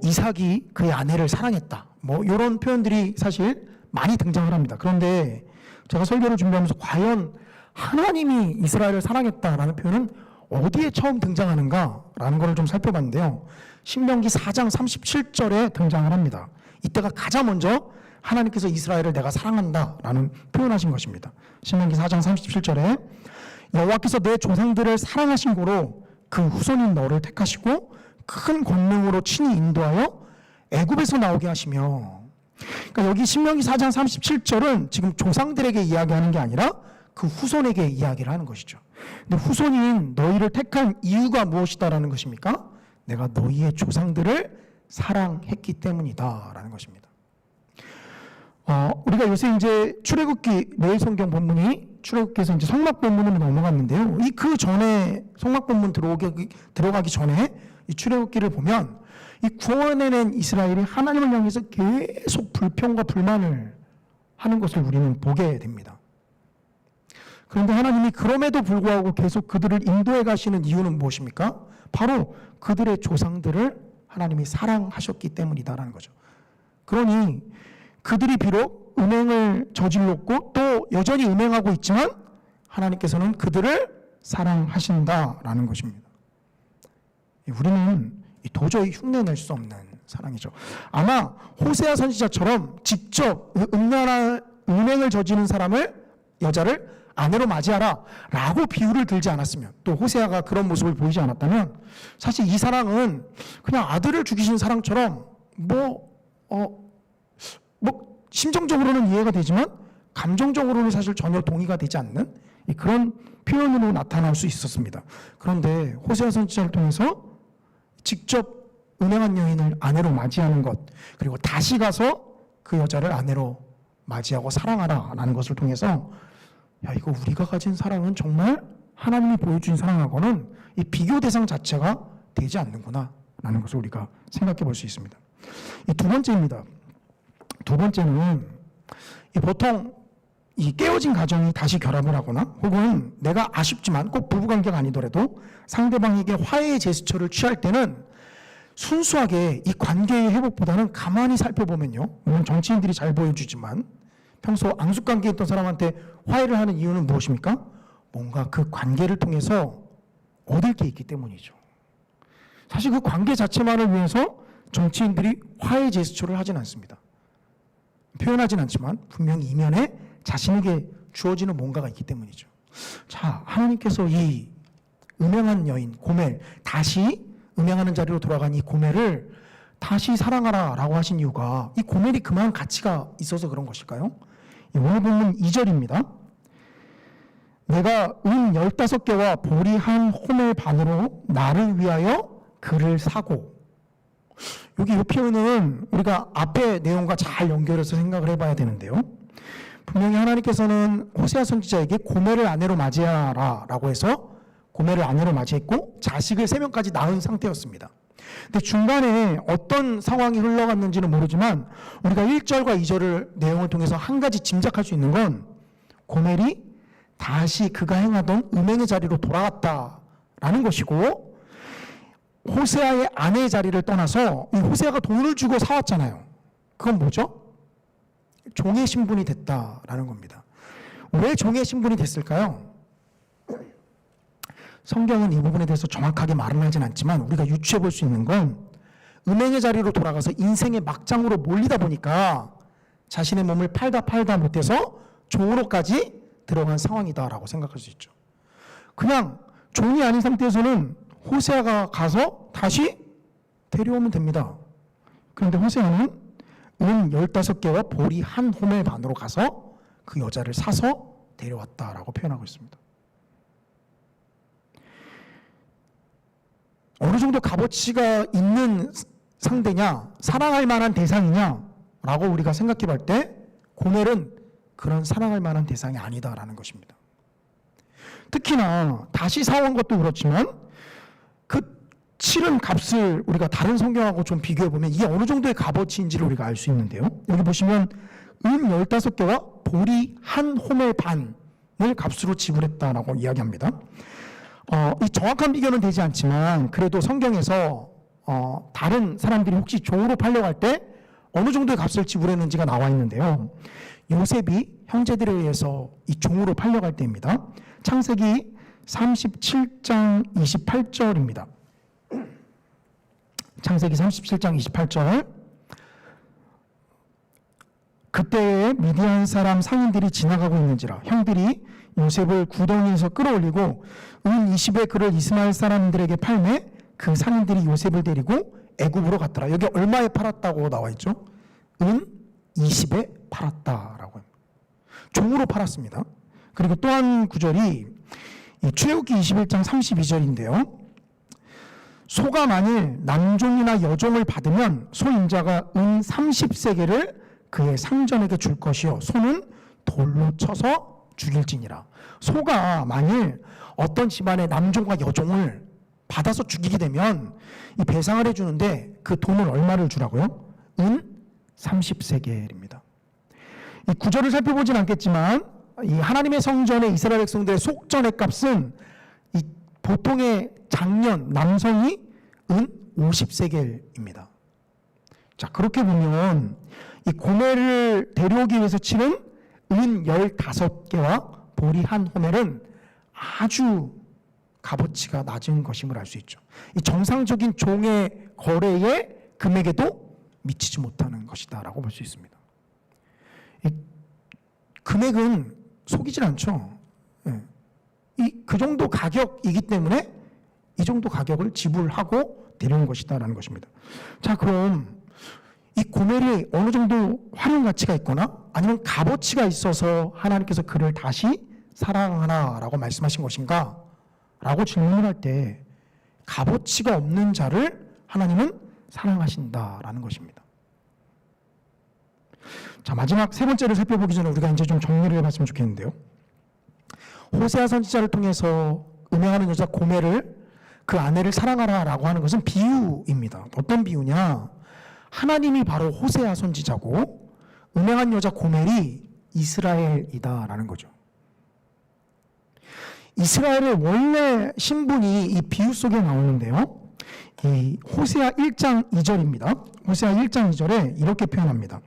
이삭이 그의 아내를 사랑했다. 이런 표현들이 사실 많이 등장을 합니다. 그런데 제가 설교를 준비하면서 과연 하나님이 이스라엘을 사랑했다라는 표현은 어디에 처음 등장하는가라는 것을 좀 살펴봤는데요. 신명기 4장 37절에 등장을 합니다. 이때가 가장 먼저 하나님께서 이스라엘을 내가 사랑한다라는 표현하신 것입니다. 신명기 4장 37절에 여호와께서 내 조상들을 사랑하신 고로 그 후손인 너를 택하시고 큰 권능으로 친히 인도하여 애굽에서 나오게 하시며, 그러니까 여기 신명기 4장 37절은 지금 조상들에게 이야기하는 게 아니라 그 후손에게 이야기를 하는 것이죠. 근데 후손인 너희를 택한 이유가 무엇이다라는 것입니까? 내가 너희의 조상들을 사랑했기 때문이다라는 것입니다. 우리가 요새 이제 출애굽기 매일 성경 본문이 출애굽기에서 이제 성막 본문으로 넘어갔는데요. 이 그 전에 성막 본문 들어가기 전에 이 출애굽기를 보면 이 구원해낸 이스라엘이 하나님을 향해서 계속 불평과 불만을 하는 것을 우리는 보게 됩니다. 그런데 하나님이 그럼에도 불구하고 계속 그들을 인도해 가시는 이유는 무엇입니까? 바로 그들의 조상들을 하나님이 사랑하셨기 때문이다라는 거죠. 그러니 그들이 비록 음행을 저질렀고 또 여전히 음행하고 있지만 하나님께서는 그들을 사랑하신다라는 것입니다. 우리는 도저히 흉내낼 수 없는 사랑이죠. 아마 호세아 선지자처럼 직접 음행을 저지른 여자를 아내로 맞이하라 라고 비유를 들지 않았으면, 또 호세아가 그런 모습을 보이지 않았다면 사실 이 사랑은 그냥 아들을 죽이신 사랑처럼 심정적으로는 이해가 되지만 감정적으로는 사실 전혀 동의가 되지 않는 그런 표현으로 나타날 수 있었습니다. 그런데 호세아 선지자를 통해서 직접 음행한 여인을 아내로 맞이하는 것, 그리고 다시 가서 그 여자를 아내로 맞이하고 사랑하라라는 것을 통해서 이거 우리가 가진 사랑은 정말 하나님이 보여준 사랑하고는 이 비교 대상 자체가 되지 않는구나 라는 것을 우리가 생각해 볼 수 있습니다. 이 두 번째입니다. 두 번째는 보통 이 깨어진 가정이 다시 결합을 하거나 혹은 내가 아쉽지만 꼭 부부관계가 아니더라도 상대방에게 화해의 제스처를 취할 때는 순수하게 이 관계의 회복보다는 가만히 살펴보면요, 물론 정치인들이 잘 보여주지만 평소 앙숙관계에 있던 사람한테 화해를 하는 이유는 무엇입니까? 뭔가 그 관계를 통해서 얻을 게 있기 때문이죠. 사실 그 관계 자체만을 위해서 정치인들이 화해 제스처를 하진 않습니다. 표현하진 않지만 분명히 이면에 자신에게 주어지는 뭔가가 있기 때문이죠. 자, 하나님께서 이 음행한 여인 고멜, 다시 음행하는 자리로 돌아간 이 고멜을 다시 사랑하라 라고 하신 이유가 이 고멜이 그만한 가치가 있어서 그런 것일까요? 오늘 본문 2절입니다. 내가 은 15개와 보리 한 호멜 반으로 나를 위하여 그를 사고, 여기 이 표현은 우리가 앞의 내용과 잘 연결해서 생각을 해봐야 되는데요. 분명히 하나님께서는 호세아 선지자에게 고멜을 아내로 맞이하라 라고 해서 고멜을 아내로 맞이했고 자식을 3명까지 낳은 상태였습니다. 근데 중간에 어떤 상황이 흘러갔는지는 모르지만 우리가 1절과 2절을 내용을 통해서 한 가지 짐작할 수 있는 건 고멜이 다시 그가 행하던 음행의 자리로 돌아갔다라는 것이고, 호세아의 아내의 자리를 떠나서 이 호세아가 돈을 주고 사왔잖아요. 그건 뭐죠? 종의 신분이 됐다라는 겁니다. 왜 종의 신분이 됐을까요? 성경은 이 부분에 대해서 정확하게 말은 하진 않지만 우리가 유추해 볼 수 있는 건 음행의 자리로 돌아가서 인생의 막장으로 몰리다 보니까 자신의 몸을 팔다 못해서 종으로까지 들어간 상황이다라고 생각할 수 있죠. 그냥 종이 아닌 상태에서는 호세아가 가서 다시 데려오면 됩니다. 그런데 호세아는 은 15개와 보리 한 호멜 반으로 가서 그 여자를 사서 데려왔다라고 표현하고 있습니다. 어느 정도 값어치가 있는 상대냐, 사랑할 만한 대상이냐라고 우리가 생각해 볼 때 고멜은 그런 사랑할 만한 대상이 아니다라는 것입니다. 특히나 다시 사온 것도 그렇지만 그 치른 값을 우리가 다른 성경하고 좀 비교해 보면 이게 어느 정도의 값어치인지를 우리가 알 수 있는데요. 여기 보시면 은 15개와 보리 한 호멜 반을 값으로 지불했다라고 이야기합니다. 이 정확한 비교는 되지 않지만 그래도 성경에서 다른 사람들이 혹시 종으로 팔려고 할 때 어느 정도의 값을 지불했는지가 나와 있는데요. 요셉이 형제들에 의해서 이 종으로 팔려갈 때입니다. 창세기 37장 28절입니다. 창세기 37장 28절. 그때에 미디안 사람 상인들이 지나가고 있는지라 형들이 요셉을 구덩이에서 끌어올리고 은 20에 그를 이스마엘 사람들에게 팔매 그 상인들이 요셉을 데리고 애굽으로 갔더라. 여기 얼마에 팔았다고 나와 있죠? 은 20에 팔았다라고 합니다. 종으로 팔았습니다. 그리고 또 한 구절이 이 출애굽기 21장 32절인데요. 소가 만일 남종이나 여종을 받으면 소 인자가 은 30세겔을 그의 상전에게 줄 것이요 소는 돌로 쳐서 죽일지니라. 소가 만일 어떤 집안의 남종과 여종을 받아서 죽이게 되면 이 배상을 해주는데 그 돈을 얼마를 주라고요? 은 30세겔입니다. 이 구절을 살펴보진 않겠지만 이 하나님의 성전에 이스라엘 백성들의 속전의 값은 이 보통의 장년 남성이 은 50세겔입니다. 자, 그렇게 보면 이 고멜을 데려오기 위해서 치른 은 15개와 보리 한 호멜은 아주 값어치가 낮은 것임을 알 수 있죠. 이 정상적인 종의 거래의 금액에도 미치지 못하는 것이다라고 볼 수 있습니다. 이 금액은 속이질 않죠. 그 정도 가격이기 때문에 이 정도 가격을 지불하고 데려온 것이다라는 것입니다. 자, 그럼 이 고멜이 어느 정도 활용 가치가 있거나 아니면 값어치가 있어서 하나님께서 그를 다시 사랑하나라고 말씀하신 것인가? 라고 질문을 할 때 값어치가 없는 자를 하나님은 사랑하신다라는 것입니다. 자, 마지막 세 번째를 살펴보기 전에 우리가 이제 좀 정리를 해봤으면 좋겠는데요. 호세아 선지자를 통해서 음행하는 여자 고멜을 그 아내를 사랑하라라고 하는 것은 비유입니다. 어떤 비유냐? 하나님이 바로 호세아 선지자고 음행한 여자 고멜이 이스라엘이다라는 거죠. 이스라엘의 원래 신분이 이 비유 속에 나오는데요. 이 호세아 1장 2절입니다. 호세아 1장 2절에 이렇게 표현합니다.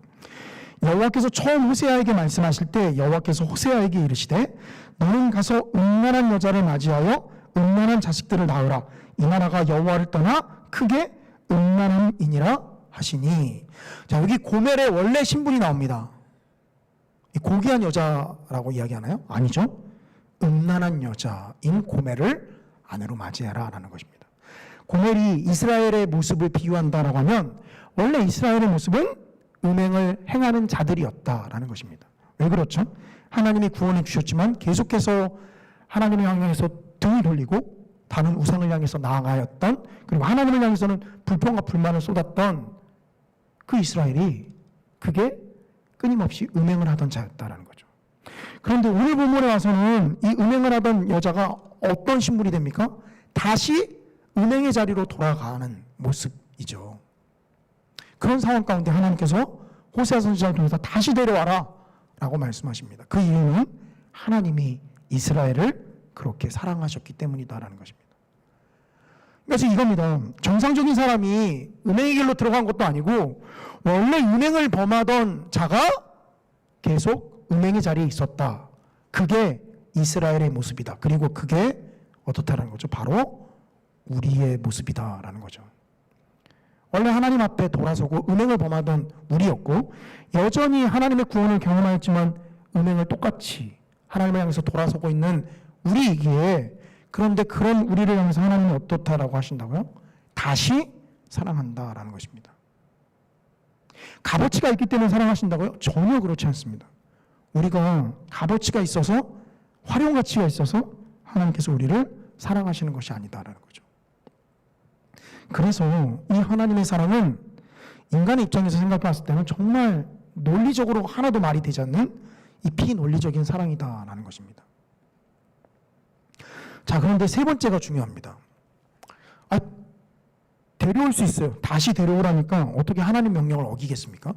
여호와께서 처음 호세아에게 말씀하실 때 여호와께서 호세아에게 이르시되 너는 가서 음란한 여자를 맞이하여 음란한 자식들을 낳으라. 이 나라가 여호와를 떠나 크게 음란함이니라 하시니. 자, 여기 고멜의 원래 신분이 나옵니다. 이 고귀한 여자라고 이야기하나요? 아니죠. 음란한 여자인 고멜을 아내로 맞이해라 라는 것입니다. 고멜이 이스라엘의 모습을 비유한다라고 하면 원래 이스라엘의 모습은 음행을 행하는 자들이었다라는 것입니다. 왜 그렇죠? 하나님이 구원해 주셨지만 계속해서 하나님을 향해서 등을 돌리고 다른 우상을 향해서 나아가였던, 그리고 하나님을 향해서는 불평과 불만을 쏟았던 그 이스라엘이 그게 끊임없이 음행을 하던 자였다라는 거죠. 그런데 오늘 본문에 와서는 이 음행을 하던 여자가 어떤 신분이 됩니까? 다시 음행의 자리로 돌아가는 모습이죠. 그런 상황 가운데 하나님께서 호세아 선지자를 통해서 다시 데려와라 라고 말씀하십니다. 그 이유는 하나님이 이스라엘을 그렇게 사랑하셨기 때문이다라는 것입니다. 그래서 이겁니다. 정상적인 사람이 음행의 길로 들어간 것도 아니고 원래 음행을 범하던 자가 계속 음행의 자리에 있었다. 그게 이스라엘의 모습이다. 그리고 그게 어떻다라는 거죠? 바로 우리의 모습이다라는 거죠. 원래 하나님 앞에 돌아서고 음행을 범하던 우리였고 여전히 하나님의 구원을 경험하였지만 음행을 똑같이 하나님을 향해서 돌아서고 있는 우리이기에, 그런데 그런 우리를 향해서 하나님이 어떻다라고 하신다고요? 다시 사랑한다라는 것입니다. 값어치가 있기 때문에 사랑하신다고요? 전혀 그렇지 않습니다. 우리가 값어치가 있어서, 활용 가치가 있어서 하나님께서 우리를 사랑하시는 것이 아니다라는 거죠. 그래서 이 하나님의 사랑은 인간의 입장에서 생각해봤을 때는 정말 논리적으로 하나도 말이 되지 않는 이 비논리적인 사랑이다라는 것입니다. 자, 그런데 세 번째가 중요합니다. 데려올 수 있어요. 다시 데려오라니까 어떻게 하나님 명령을 어기겠습니까?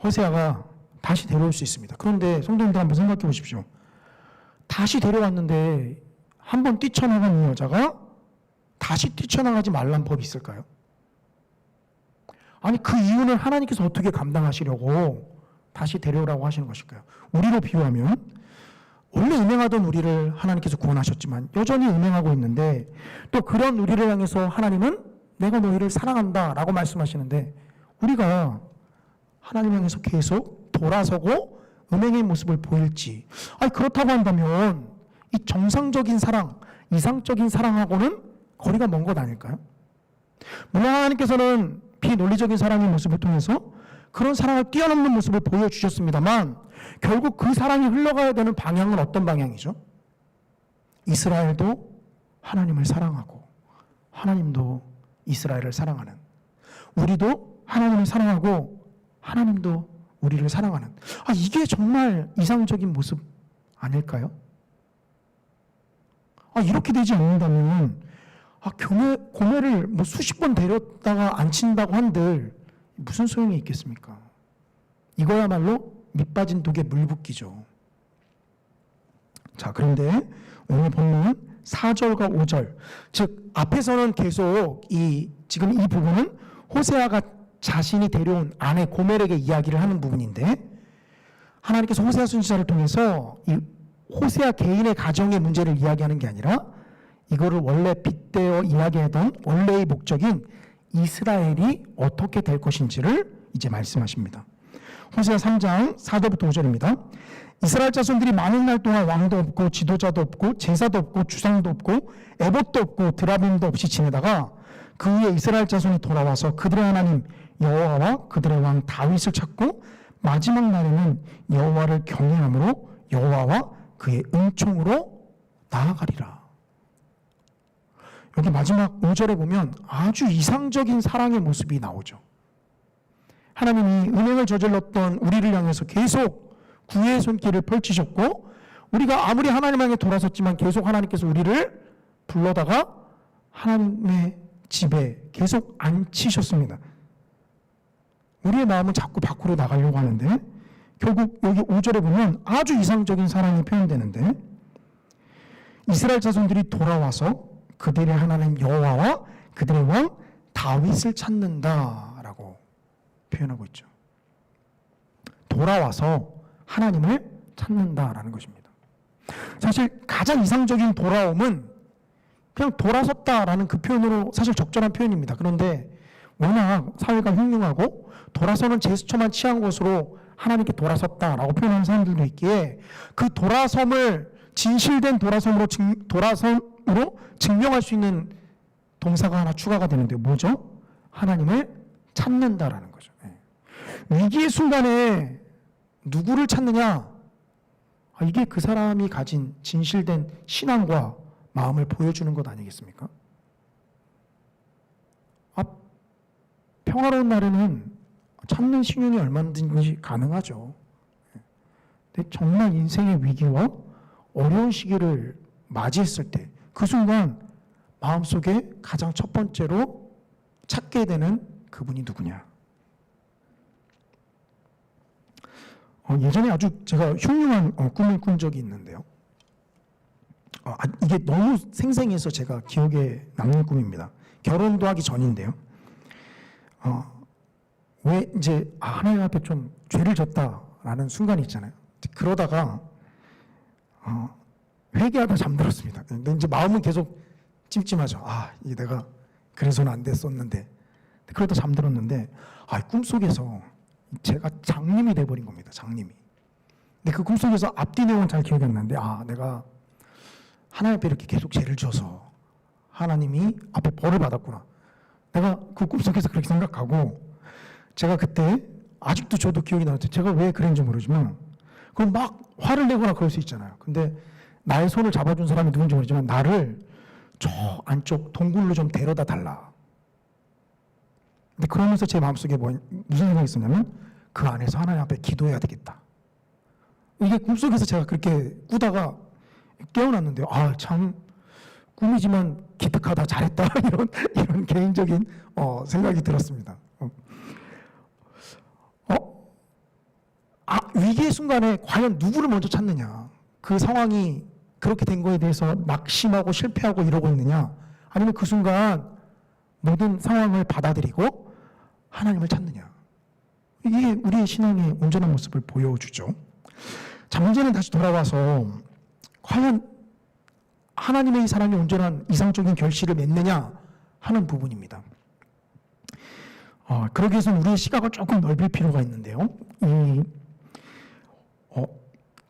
호세아가 다시 데려올 수 있습니다. 그런데 성도님들 한번 생각해 보십시오. 다시 데려왔는데 한번 뛰쳐나간 이 여자가 다시 뛰쳐나가지 말란 법이 있을까요? 아니, 그 이유는 하나님께서 어떻게 감당하시려고 다시 데려오라고 하시는 것일까요? 우리로 비유하면 원래 음행하던 우리를 하나님께서 구원하셨지만 여전히 음행하고 있는데 또 그런 우리를 향해서 하나님은 내가 너희를 사랑한다 라고 말씀하시는데 우리가 하나님 향해서 계속 돌아서고 음행의 모습을 보일지, 그렇다고 한다면 이 정상적인 사랑, 이상적인 사랑하고는 거리가 먼 것 아닐까요? 물론 하나님께서는 비논리적인 사랑의 모습을 통해서 그런 사랑을 뛰어넘는 모습을 보여주셨습니다만 결국 그 사랑이 흘러가야 되는 방향은 어떤 방향이죠? 이스라엘도 하나님을 사랑하고 하나님도 이스라엘을 사랑하는, 우리도 하나님을 사랑하고 하나님도 우리를 사랑하는, 이게 정말 이상적인 모습 아닐까요? 이렇게 되지 않는다면 고매를 뭐 수십 번 데렸다가 안 친다고 한들 무슨 소용이 있겠습니까? 이거야말로 밑빠진 독에 물 붓기죠. 자, 그런데 오늘 본문 4절과 5절, 즉 앞에서는 계속 지금 이 부분은 호세아가 자신이 데려온 아내 고멜에게 이야기를 하는 부분인데, 하나님께서 호세아 선지자를 통해서 이 호세아 개인의 가정의 문제를 이야기하는 게 아니라 이거를 원래 빗대어 이야기하던 원래의 목적인 이스라엘이 어떻게 될 것인지를 이제 말씀하십니다. 호세아 3장 4절부터 5절입니다. 이스라엘 자손들이 많은 날 동안 왕도 없고 지도자도 없고 제사도 없고 주상도 없고 에봇도 없고 드라빔도 없이 지내다가 그 후에 이스라엘 자손이 돌아와서 그들의 하나님 여호와와 그들의 왕 다윗을 찾고 마지막 날에는 여호와를 경외함으로 여호와와 그의 은총으로 나아가리라. 여기 마지막 5절에 보면 아주 이상적인 사랑의 모습이 나오죠. 하나님이 은행을 저질렀던 우리를 향해서 계속 구애의 손길을 펼치셨고, 우리가 아무리 하나님 향해 돌아섰지만 계속 하나님께서 우리를 불러다가 하나님의 집에 계속 앉히셨습니다. 우리의 마음은 자꾸 밖으로 나가려고 하는데 결국 여기 5절에 보면 아주 이상적인 사랑이 표현되는데, 이스라엘 자손들이 돌아와서 그들의 하나님 여호와와 그들의 왕 다윗을 찾는다라고 표현하고 있죠. 돌아와서 하나님을 찾는다라는 것입니다. 사실 가장 이상적인 돌아옴은 그냥 돌아섰다라는 그 표현으로 사실 적절한 표현입니다. 그런데 워낙 사회가 흉흉하고 돌아서는 제스처만 취한 것으로 하나님께 돌아섰다라고 표현하는 사람들도 있기에 그 돌아섬을 진실된 돌아섬으로 증명할 수 있는 동사가 하나 추가가 되는데요. 뭐죠? 하나님을 찾는다라는 거죠. 위기의 순간에 누구를 찾느냐? 이게 그 사람이 가진 진실된 신앙과 마음을 보여주는 것 아니겠습니까? 평화로운 날에는 참는 신용이 얼마든지 가능하죠. 근데 정말 인생의 위기와 어려운 시기를 맞이했을 때 그 순간 마음속에 가장 첫 번째로 찾게 되는 그분이 누구냐? 예전에 아주 제가 흉흉한 꿈을 꾼 적이 있는데요. 이게 너무 생생해서 제가 기억에 남는 꿈입니다. 결혼도 하기 전인데요. 왜 이제 하나님 앞에 좀 죄를 졌다라는 순간이 있잖아요. 그러다가 회개하다 잠들었습니다. 근데 이제 마음은 계속 찜찜하죠. 이게 내가 그래서는 안 됐었는데. 그러다 잠들었는데 꿈속에서 제가 장님이 돼버린 겁니다. 장님이. 근데 그 꿈속에서 앞뒤 내용은 잘 기억이 안 나는데 내가 하나님 앞에 이렇게 계속 죄를 져서 하나님이 앞에 벌을 받았구나. 내가 그 꿈속에서 그렇게 생각하고, 제가 그때 아직도 저도 기억이 나는데 제가 왜 그랬는지 모르지만 그럼 막 화를 내거나 그럴 수 있잖아요. 근데 나의 손을 잡아준 사람이 누군지 모르지만 나를 저 안쪽 동굴로 좀 데려다 달라. 근데 그러면서 제 마음속에 무슨 생각이 있었냐면 그 안에서 하나님 앞에 기도해야 되겠다. 이게 꿈속에서 제가 그렇게 꾸다가 깨어났는데 참 꿈이지만 기특하다, 잘했다 이런 개인적인 생각이 들었습니다. 위기의 순간에 과연 누구를 먼저 찾느냐? 그 상황이 그렇게 된 거에 대해서 낙심하고 실패하고 이러고 있느냐? 아니면 그 순간 모든 상황을 받아들이고 하나님을 찾느냐? 이게 우리의 신앙의 온전한 모습을 보여주죠. 자, 문제는 다시 돌아와서 과연 하나님의 이 사랑이 온전한 이상적인 결실을 맺느냐 하는 부분입니다. 그러기 위해서는 우리의 시각을 조금 넓힐 필요가 있는데요.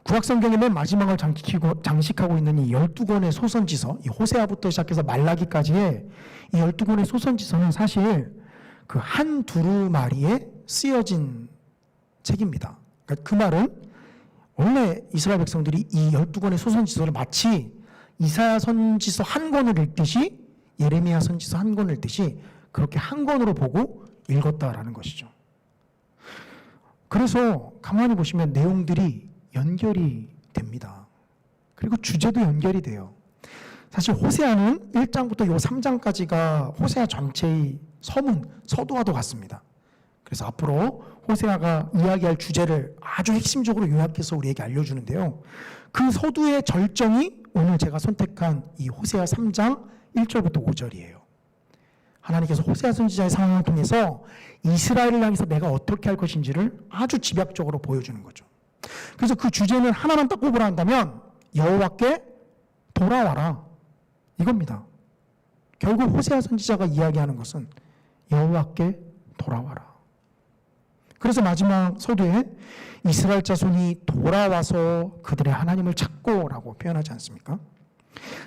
구약성경의 맨 마지막을 장식하고 있는 이 12권의 소선지서, 이 호세아부터 시작해서 말라기까지의 이 12권의 소선지서는 사실 그 한 두루마리에 쓰여진 책입니다. 그러니까 그 말은 원래 이스라엘 백성들이 이 12권의 소선지서를 마치 이사야 선지서 한 권을 읽듯이, 예레미야 선지서 한 권을 읽듯이 그렇게 한 권으로 보고 읽었다라는 것이죠. 그래서 가만히 보시면 내용들이 연결이 됩니다. 그리고 주제도 연결이 돼요. 사실 호세아는 1장부터 요 3장까지가 호세아 전체의 서문, 서두와도 같습니다. 그래서 앞으로 호세아가 이야기할 주제를 아주 핵심적으로 요약해서 우리에게 알려주는데요. 그 서두의 절정이 오늘 제가 선택한 이 호세아 3장 1절부터 5절이에요. 하나님께서 호세아 선지자의 상황을 통해서 이스라엘을 향해서 내가 어떻게 할 것인지를 아주 집약적으로 보여주는 거죠. 그래서 그 주제는 하나만 딱 꼽으라 한다면 여호와께 돌아와라, 이겁니다. 결국 호세아 선지자가 이야기하는 것은 여호와께 돌아와라. 그래서 마지막 서두에 이스라엘 자손이 돌아와서 그들의 하나님을 찾고라고 표현하지 않습니까?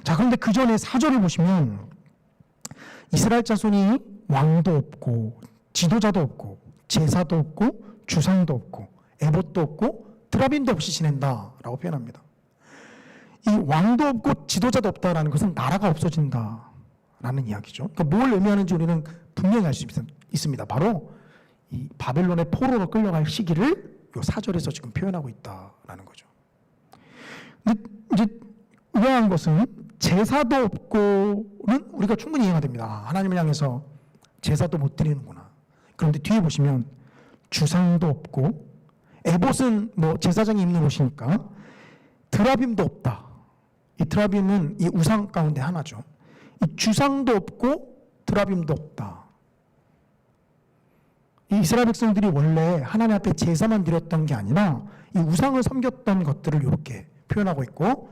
자, 그런데 그 전에 4절을 보시면 이스라엘 자손이 왕도 없고 지도자도 없고 제사도 없고 주상도 없고 에봇도 없고 드라빔도 없이 지낸다라고 표현합니다. 이 왕도 없고 지도자도 없다라는 것은 나라가 없어진다라는 이야기죠. 그러니까 뭘 의미하는지 우리는 분명히 알 수 있습니다. 바로 이 바벨론의 포로로 끌려갈 시기를 요 4절에서 지금 표현하고 있다라는 거죠. 근데 이제 의아한 것은 제사도 없고는 우리가 충분히 이해가 됩니다. 하나님을 향해서 제사도 못 드리는구나. 그런데 뒤에 보시면 주상도 없고, 에봇은 뭐 제사장이 입는 옷이니까, 드라빔도 없다. 이 드라빔은 이 우상 가운데 하나죠. 이 주상도 없고 드라빔도 없다. 이 이스라엘 백성들이 원래 하나님 앞에 제사만 드렸던 게 아니라 이 우상을 섬겼던 것들을 이렇게 표현하고 있고,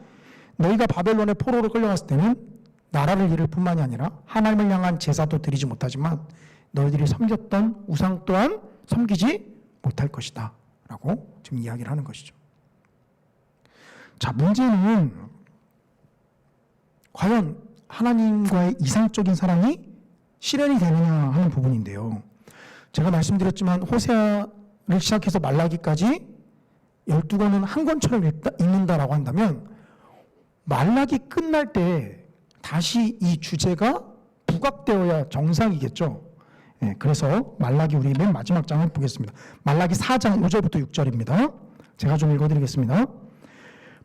너희가 바벨론의 포로로 끌려갔을 때는 나라를 이룰 뿐만이 아니라 하나님을 향한 제사도 드리지 못하지만 너희들이 섬겼던 우상 또한 섬기지 못할 것이다 라고 지금 이야기를 하는 것이죠. 자, 문제는 과연 하나님과의 이상적인 사랑이 실현이 되느냐 하는 부분인데요. 제가 말씀드렸지만 호세아를 시작해서 말라기까지 12권은 한 권처럼 읽는다라고 한다면 말라기 끝날 때 다시 이 주제가 부각되어야 정상이겠죠. 예, 그래서 말라기 우리 맨 마지막 장을 보겠습니다. 말라기 4장 5절부터 6절입니다. 제가 좀 읽어드리겠습니다.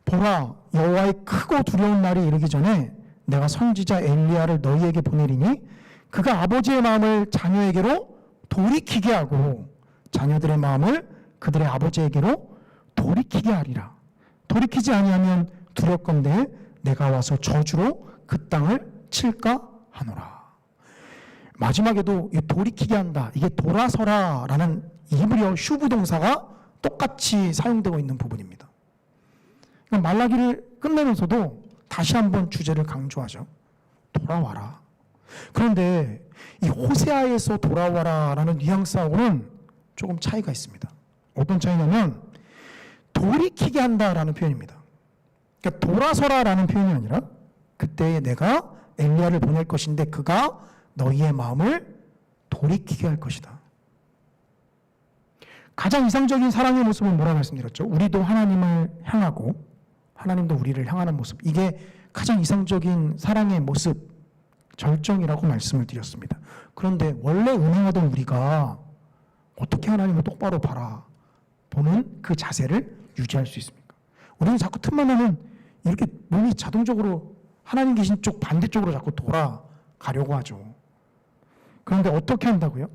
보라, 여호와의 크고 두려운 날이 이르기 전에 내가 선지자 엘리야를 너희에게 보내리니 그가 아버지의 마음을 자녀에게로 돌이키게 하고 자녀들의 마음을 그들의 아버지에게로 돌이키게 하리라. 돌이키지 아니하면 두렵건대 내가 와서 저주로 그 땅을 칠까 하노라. 마지막에도 이 돌이키게 한다, 이게 돌아서라 라는 히브리어 슈브 동사가 똑같이 사용되고 있는 부분입니다. 말라기를 끝내면서도 다시 한번 주제를 강조하죠. 돌아와라. 그런데 이 호세아에서 돌아와라 라는 뉘앙스하고는 조금 차이가 있습니다. 어떤 차이냐면 돌이키게 한다라는 표현입니다. 그러니까 돌아서라 라는 표현이 아니라 그때 내가 엘리야를 보낼 것인데 그가 너희의 마음을 돌이키게 할 것이다. 가장 이상적인 사랑의 모습은 뭐라고 말씀드렸죠? 우리도 하나님을 향하고 하나님도 우리를 향하는 모습, 이게 가장 이상적인 사랑의 모습, 절정이라고 말씀을 드렸습니다. 그런데 원래 운행하던 우리가 어떻게 하나님을 똑바로 바라보는 그 자세를 유지할 수 있습니까? 우리는 자꾸 틈만 나면 이렇게 몸이 자동적으로 하나님 계신 쪽 반대쪽으로 자꾸 돌아가려고 하죠. 그런데 어떻게 한다고요?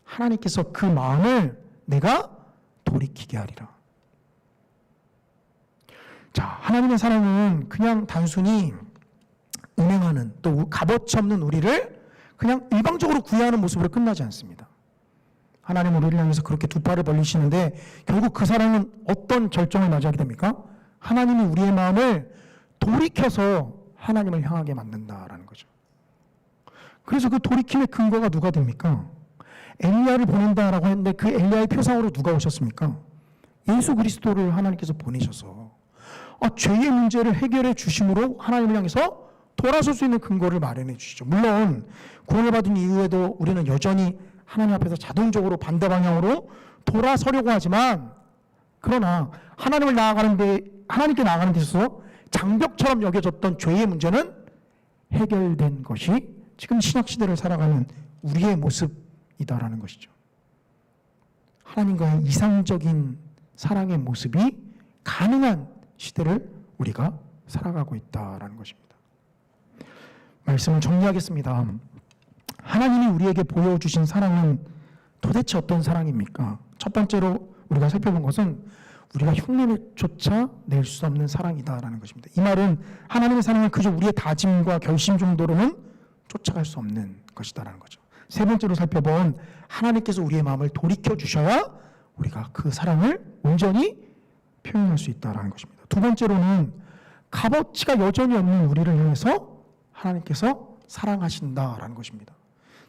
하나님께서 그 마음을 내가 돌이키게 하리라. 자, 하나님의 사랑은 그냥 단순히 운행하는, 또 값어치 없는 우리를 그냥 일방적으로 구애하는 모습으로 끝나지 않습니다. 하나님은 우리를 향해서 그렇게 두 팔을 벌리시는데 결국 그 사랑은 어떤 절정을 맞이하게 됩니까? 하나님이 우리의 마음을 돌이켜서 하나님을 향하게 만든다라는 거죠. 그래서 그 돌이킴의 근거가 누가 됩니까? 엘리야를 보낸다라고 했는데 그 엘리야의 표상으로 누가 오셨습니까? 예수 그리스도를 하나님께서 보내셔서 죄의 문제를 해결해 주심으로 하나님을 향해서 돌아설 수 있는 근거를 마련해 주시죠. 물론 구원을 받은 이후에도 우리는 여전히 하나님 앞에서 자동적으로 반대 방향으로 돌아서려고 하지만, 그러나 하나님께 나아가는 데 있어서 장벽처럼 여겨졌던 죄의 문제는 해결된 것이 지금 신약시대를 살아가는 우리의 모습이다라는 것이죠. 하나님과의 이상적인 사랑의 모습이 가능한 시대를 우리가 살아가고 있다라는 것입니다. 말씀을 정리하겠습니다. 하나님이 우리에게 보여주신 사랑은 도대체 어떤 사랑입니까? 첫 번째로 우리가 살펴본 것은 우리가 흉내조차 낼 수 없는 사랑이다라는 것입니다. 이 말은 하나님의 사랑은 그저 우리의 다짐과 결심 정도로는 쫓아갈 수 없는 것이다라는 거죠. 세 번째로 살펴본 하나님께서 우리의 마음을 돌이켜 주셔야 우리가 그 사랑을 온전히 표현할 수 있다라는 것입니다. 두 번째로는 값어치가 여전히 없는 우리를 향해서 하나님께서 사랑하신다라는 것입니다.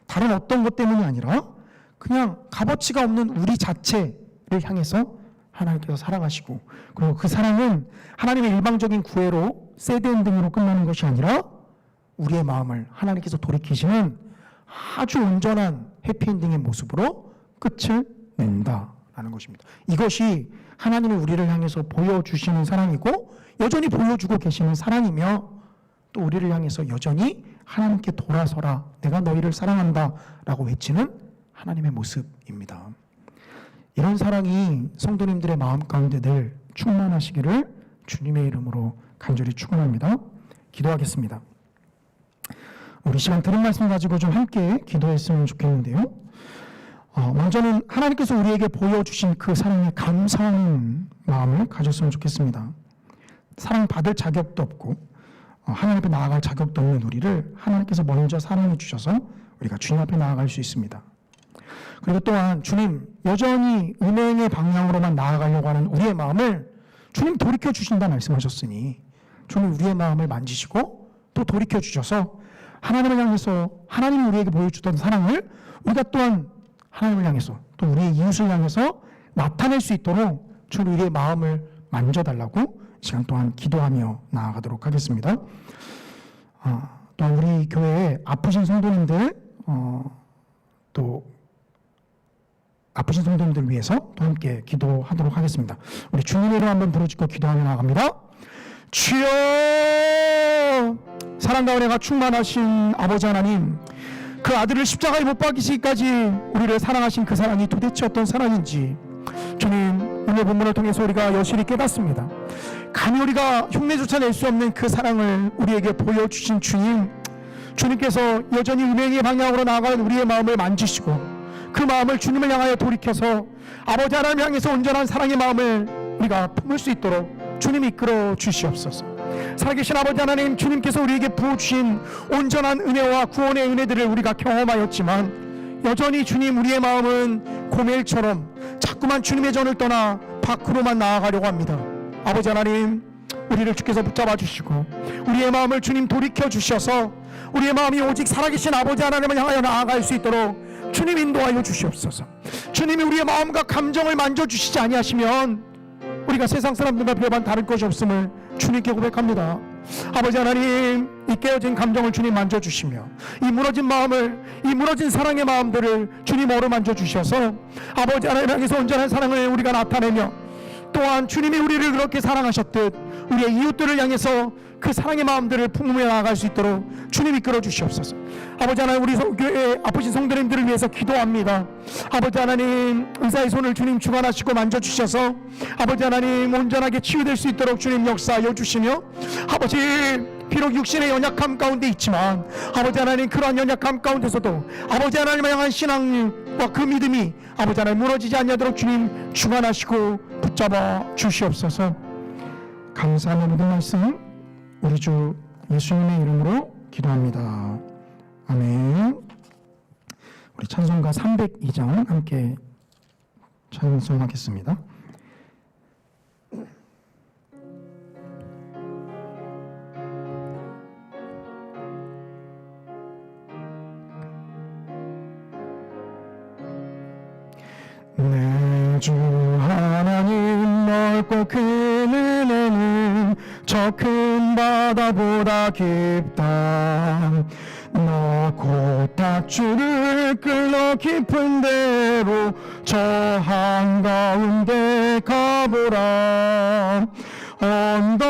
다른 어떤 것 때문이 아니라 그냥 값어치가 없는 우리 자체를 향해서 하나님께서 사랑하시고, 그리고 그 사랑은 하나님의 일방적인 구애로 새드엔딩으로 끝나는 것이 아니라 우리의 마음을 하나님께서 돌이키시는 아주 온전한 해피엔딩의 모습으로 끝을 낸다라는 것입니다. 이것이 하나님이 우리를 향해서 보여주시는 사랑이고 여전히 보여주고 계시는 사랑이며, 또 우리를 향해서 여전히 하나님께 돌아서라, 내가 너희를 사랑한다 라고 외치는 하나님의 모습입니다. 이런 사랑이 성도님들의 마음 가운데 늘 충만하시기를 주님의 이름으로 간절히 축원합니다. 기도하겠습니다. 우리 시간 들은 말씀 가지고 좀 함께 기도했으면 좋겠는데요. 먼저는 하나님께서 우리에게 보여주신 그 사랑에 감사하는 마음을 가졌으면 좋겠습니다. 사랑받을 자격도 없고 하나님 앞에 나아갈 자격도 없는 우리를 하나님께서 먼저 사랑해 주셔서 우리가 주님 앞에 나아갈 수 있습니다. 그리고 또한 주님, 여전히 음행의 방향으로만 나아가려고 하는 우리의 마음을 주님 돌이켜 주신다 말씀하셨으니 주님 우리의 마음을 만지시고 또 돌이켜 주셔서 하나님을 향해서 하나님이 우리에게 보여주던 사랑을 우리가 또한 하나님을 향해서 또 우리의 이웃을 향해서 나타낼 수 있도록 주님 우리의 마음을 만져달라고 시간 동안 기도하며 나아가도록 하겠습니다. 또 우리 교회에 아프신 성도님들 또 아프신 성도님들 위해서 또 함께 기도하도록 하겠습니다. 우리 주님의 이름 한번 부르짖고 기도하며 나갑니다. 주여, 사랑 가운데가 충만하신 아버지 하나님, 그 아들을 십자가에 못 박이시기까지 우리를 사랑하신 그 사랑이 도대체 어떤 사랑인지 주님 오늘 본문을 통해서 우리가 여실히 깨닫습니다. 감히 우리가 흉내조차 낼 수 없는 그 사랑을 우리에게 보여주신 주님, 주님께서 여전히 음행의 방향으로 나아가는 우리의 마음을 만지시고 그 마음을 주님을 향하여 돌이켜서 아버지 하나님 향해서 온전한 사랑의 마음을 우리가 품을 수 있도록 주님이 이끌어 주시옵소서. 살아계신 아버지 하나님, 주님께서 우리에게 부어주신 온전한 은혜와 구원의 은혜들을 우리가 경험하였지만 여전히 주님 우리의 마음은 고멜처럼 자꾸만 주님의 전을 떠나 밖으로만 나아가려고 합니다. 아버지 하나님, 우리를 주께서 붙잡아 주시고 우리의 마음을 주님 돌이켜 주셔서 우리의 마음이 오직 살아계신 아버지 하나님을 향하여 나아갈 수 있도록 주님 인도하여 주시옵소서. 주님이 우리의 마음과 감정을 만져주시지 아니하시면 우리가 세상 사람들과 별반 다를 것이 없음을 주님께 고백합니다. 아버지 하나님, 이 깨어진 감정을 주님 만져주시며 이 무너진 마음을, 이 무너진 사랑의 마음들을 주님 어루만져 주셔서 아버지 하나님 향해서 온전한 사랑을 우리가 나타내며 또한 주님이 우리를 그렇게 사랑하셨듯 우리의 이웃들을 향해서 그 사랑의 마음들을 품으며 나아갈 수 있도록 주님 이끌어 주시옵소서. 아버지 하나님, 우리 교회 아프신 성도님들을 위해서 기도합니다. 아버지 하나님, 의사의 손을 주님 주관하시고 만져주셔서 아버지 하나님 온전하게 치유될 수 있도록 주님 역사하여 주시며 아버지, 비록 육신의 연약함 가운데 있지만 아버지 하나님 그러한 연약함 가운데서도 아버지 하나님을 향한 신앙과 그 믿음이 아버지 하나님 무너지지 않도록 주님 주관하시고 붙잡아 주시옵소서. 감사하며 모든 말씀 우리 주 예수님의 이름으로 기도합니다. 아멘. 우리 찬송가 302장 함께 찬송하겠습니다. 내 주 하나님, 넓고 큰 은혜는 저 큰 바다보다 깊다. 너 고탁줄을 끌러 깊은 데로 저 한가운데 가보라. 언덕을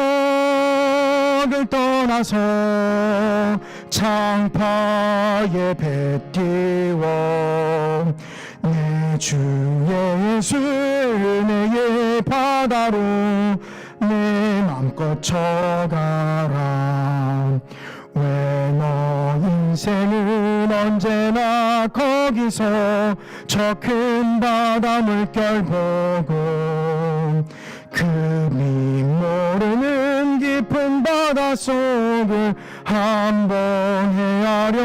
떠나서 창파에 배 띄워 내 주 예수 은혜의 바다로 내 맘껏 쳐가라. 왜 너 인생은 언제나 거기서 저 큰 바다 물결 보고 금이 모르는 깊은 바다 속을 한번 헤아려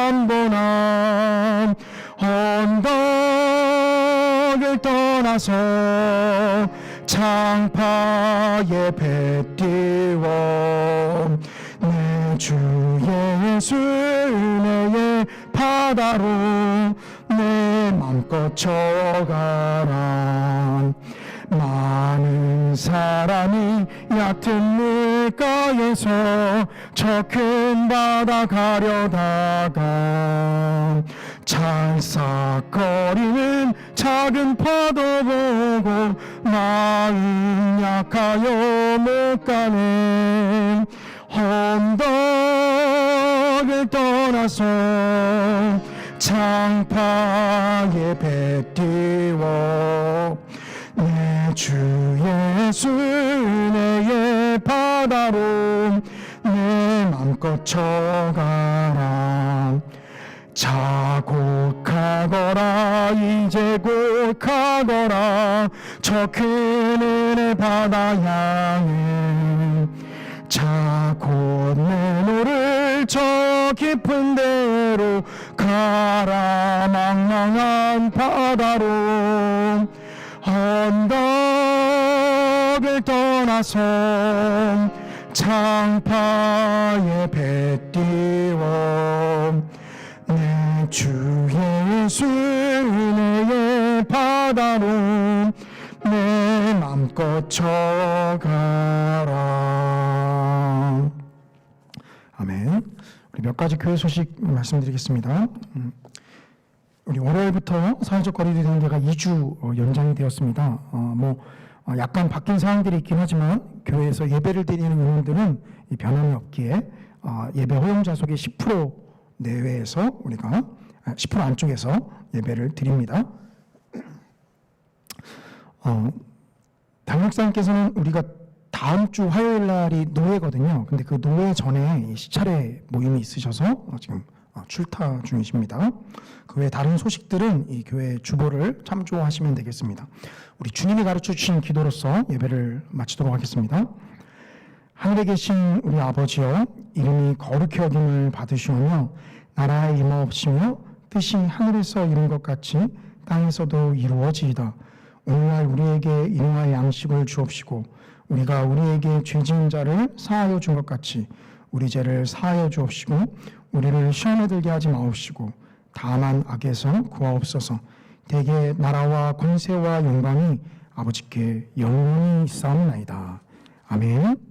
안 보나. 언덕을 떠나서 창파에 배 띄워 내 주 예수 은혜의 바다로 내 맘껏 쳐가라. 많은 사람이 얕은 물가에서 저 큰 바다 가려다가 찰싹거리는 작은 파도 보고 마음 약하여 못 가네. 언덕을 떠나서 창파에 배 띄워 내 주 예수 은혜의 바다로 내 맘껏 쳐가라. 자곧 가거라 이제 곧 가거라 저 큰 은혜 바다 향해. 자곧 내 노를 저 깊은 데로 가라. 망망한 바다로 언덕을 떠나서 창파에 배 띄워 내 주 예수 은혜의 바다로 내 맘껏 쳐가라. 아멘. 우리 몇 가지 교회 소식 말씀드리겠습니다. 우리 월요일부터 사회적 거리두기 단계가 2주 연장이 되었습니다. 약간 바뀐 사항들이 있긴 하지만 교회에서 예배를 드리는 의원들은 이 변함이 없기에 예배 허용자 속의 10% 내외에서 우리가 10% 안쪽에서 예배를 드립니다. 당목사님께서는 우리가 다음 주 화요일 날이 노회거든요. 근데 그 노회 전에 시차례 모임이 있으셔서 지금 출타 중이십니다. 그 외 다른 소식들은 이 교회 주보를 참조하시면 되겠습니다. 우리 주님이 가르쳐 주신 기도로서 예배를 마치도록 하겠습니다. 하늘에 계신 우리 아버지여, 이름이 거룩히 여김을 받으시오며 나라의 임하옵시며 뜻이 하늘에서 이룬 것 같이 땅에서도 이루어지이다. 오늘날 우리에게 일용할 양식을 주옵시고 우리가 우리에게 죄 지은 자를 사하여 준 것 같이 우리 죄를 사하여 주옵시고 우리를 시험에 들게 하지 마옵시고 다만 악에서 구하옵소서. 대개 나라와 권세와 영광이 아버지께 영원히 있사옵나이다. 아멘.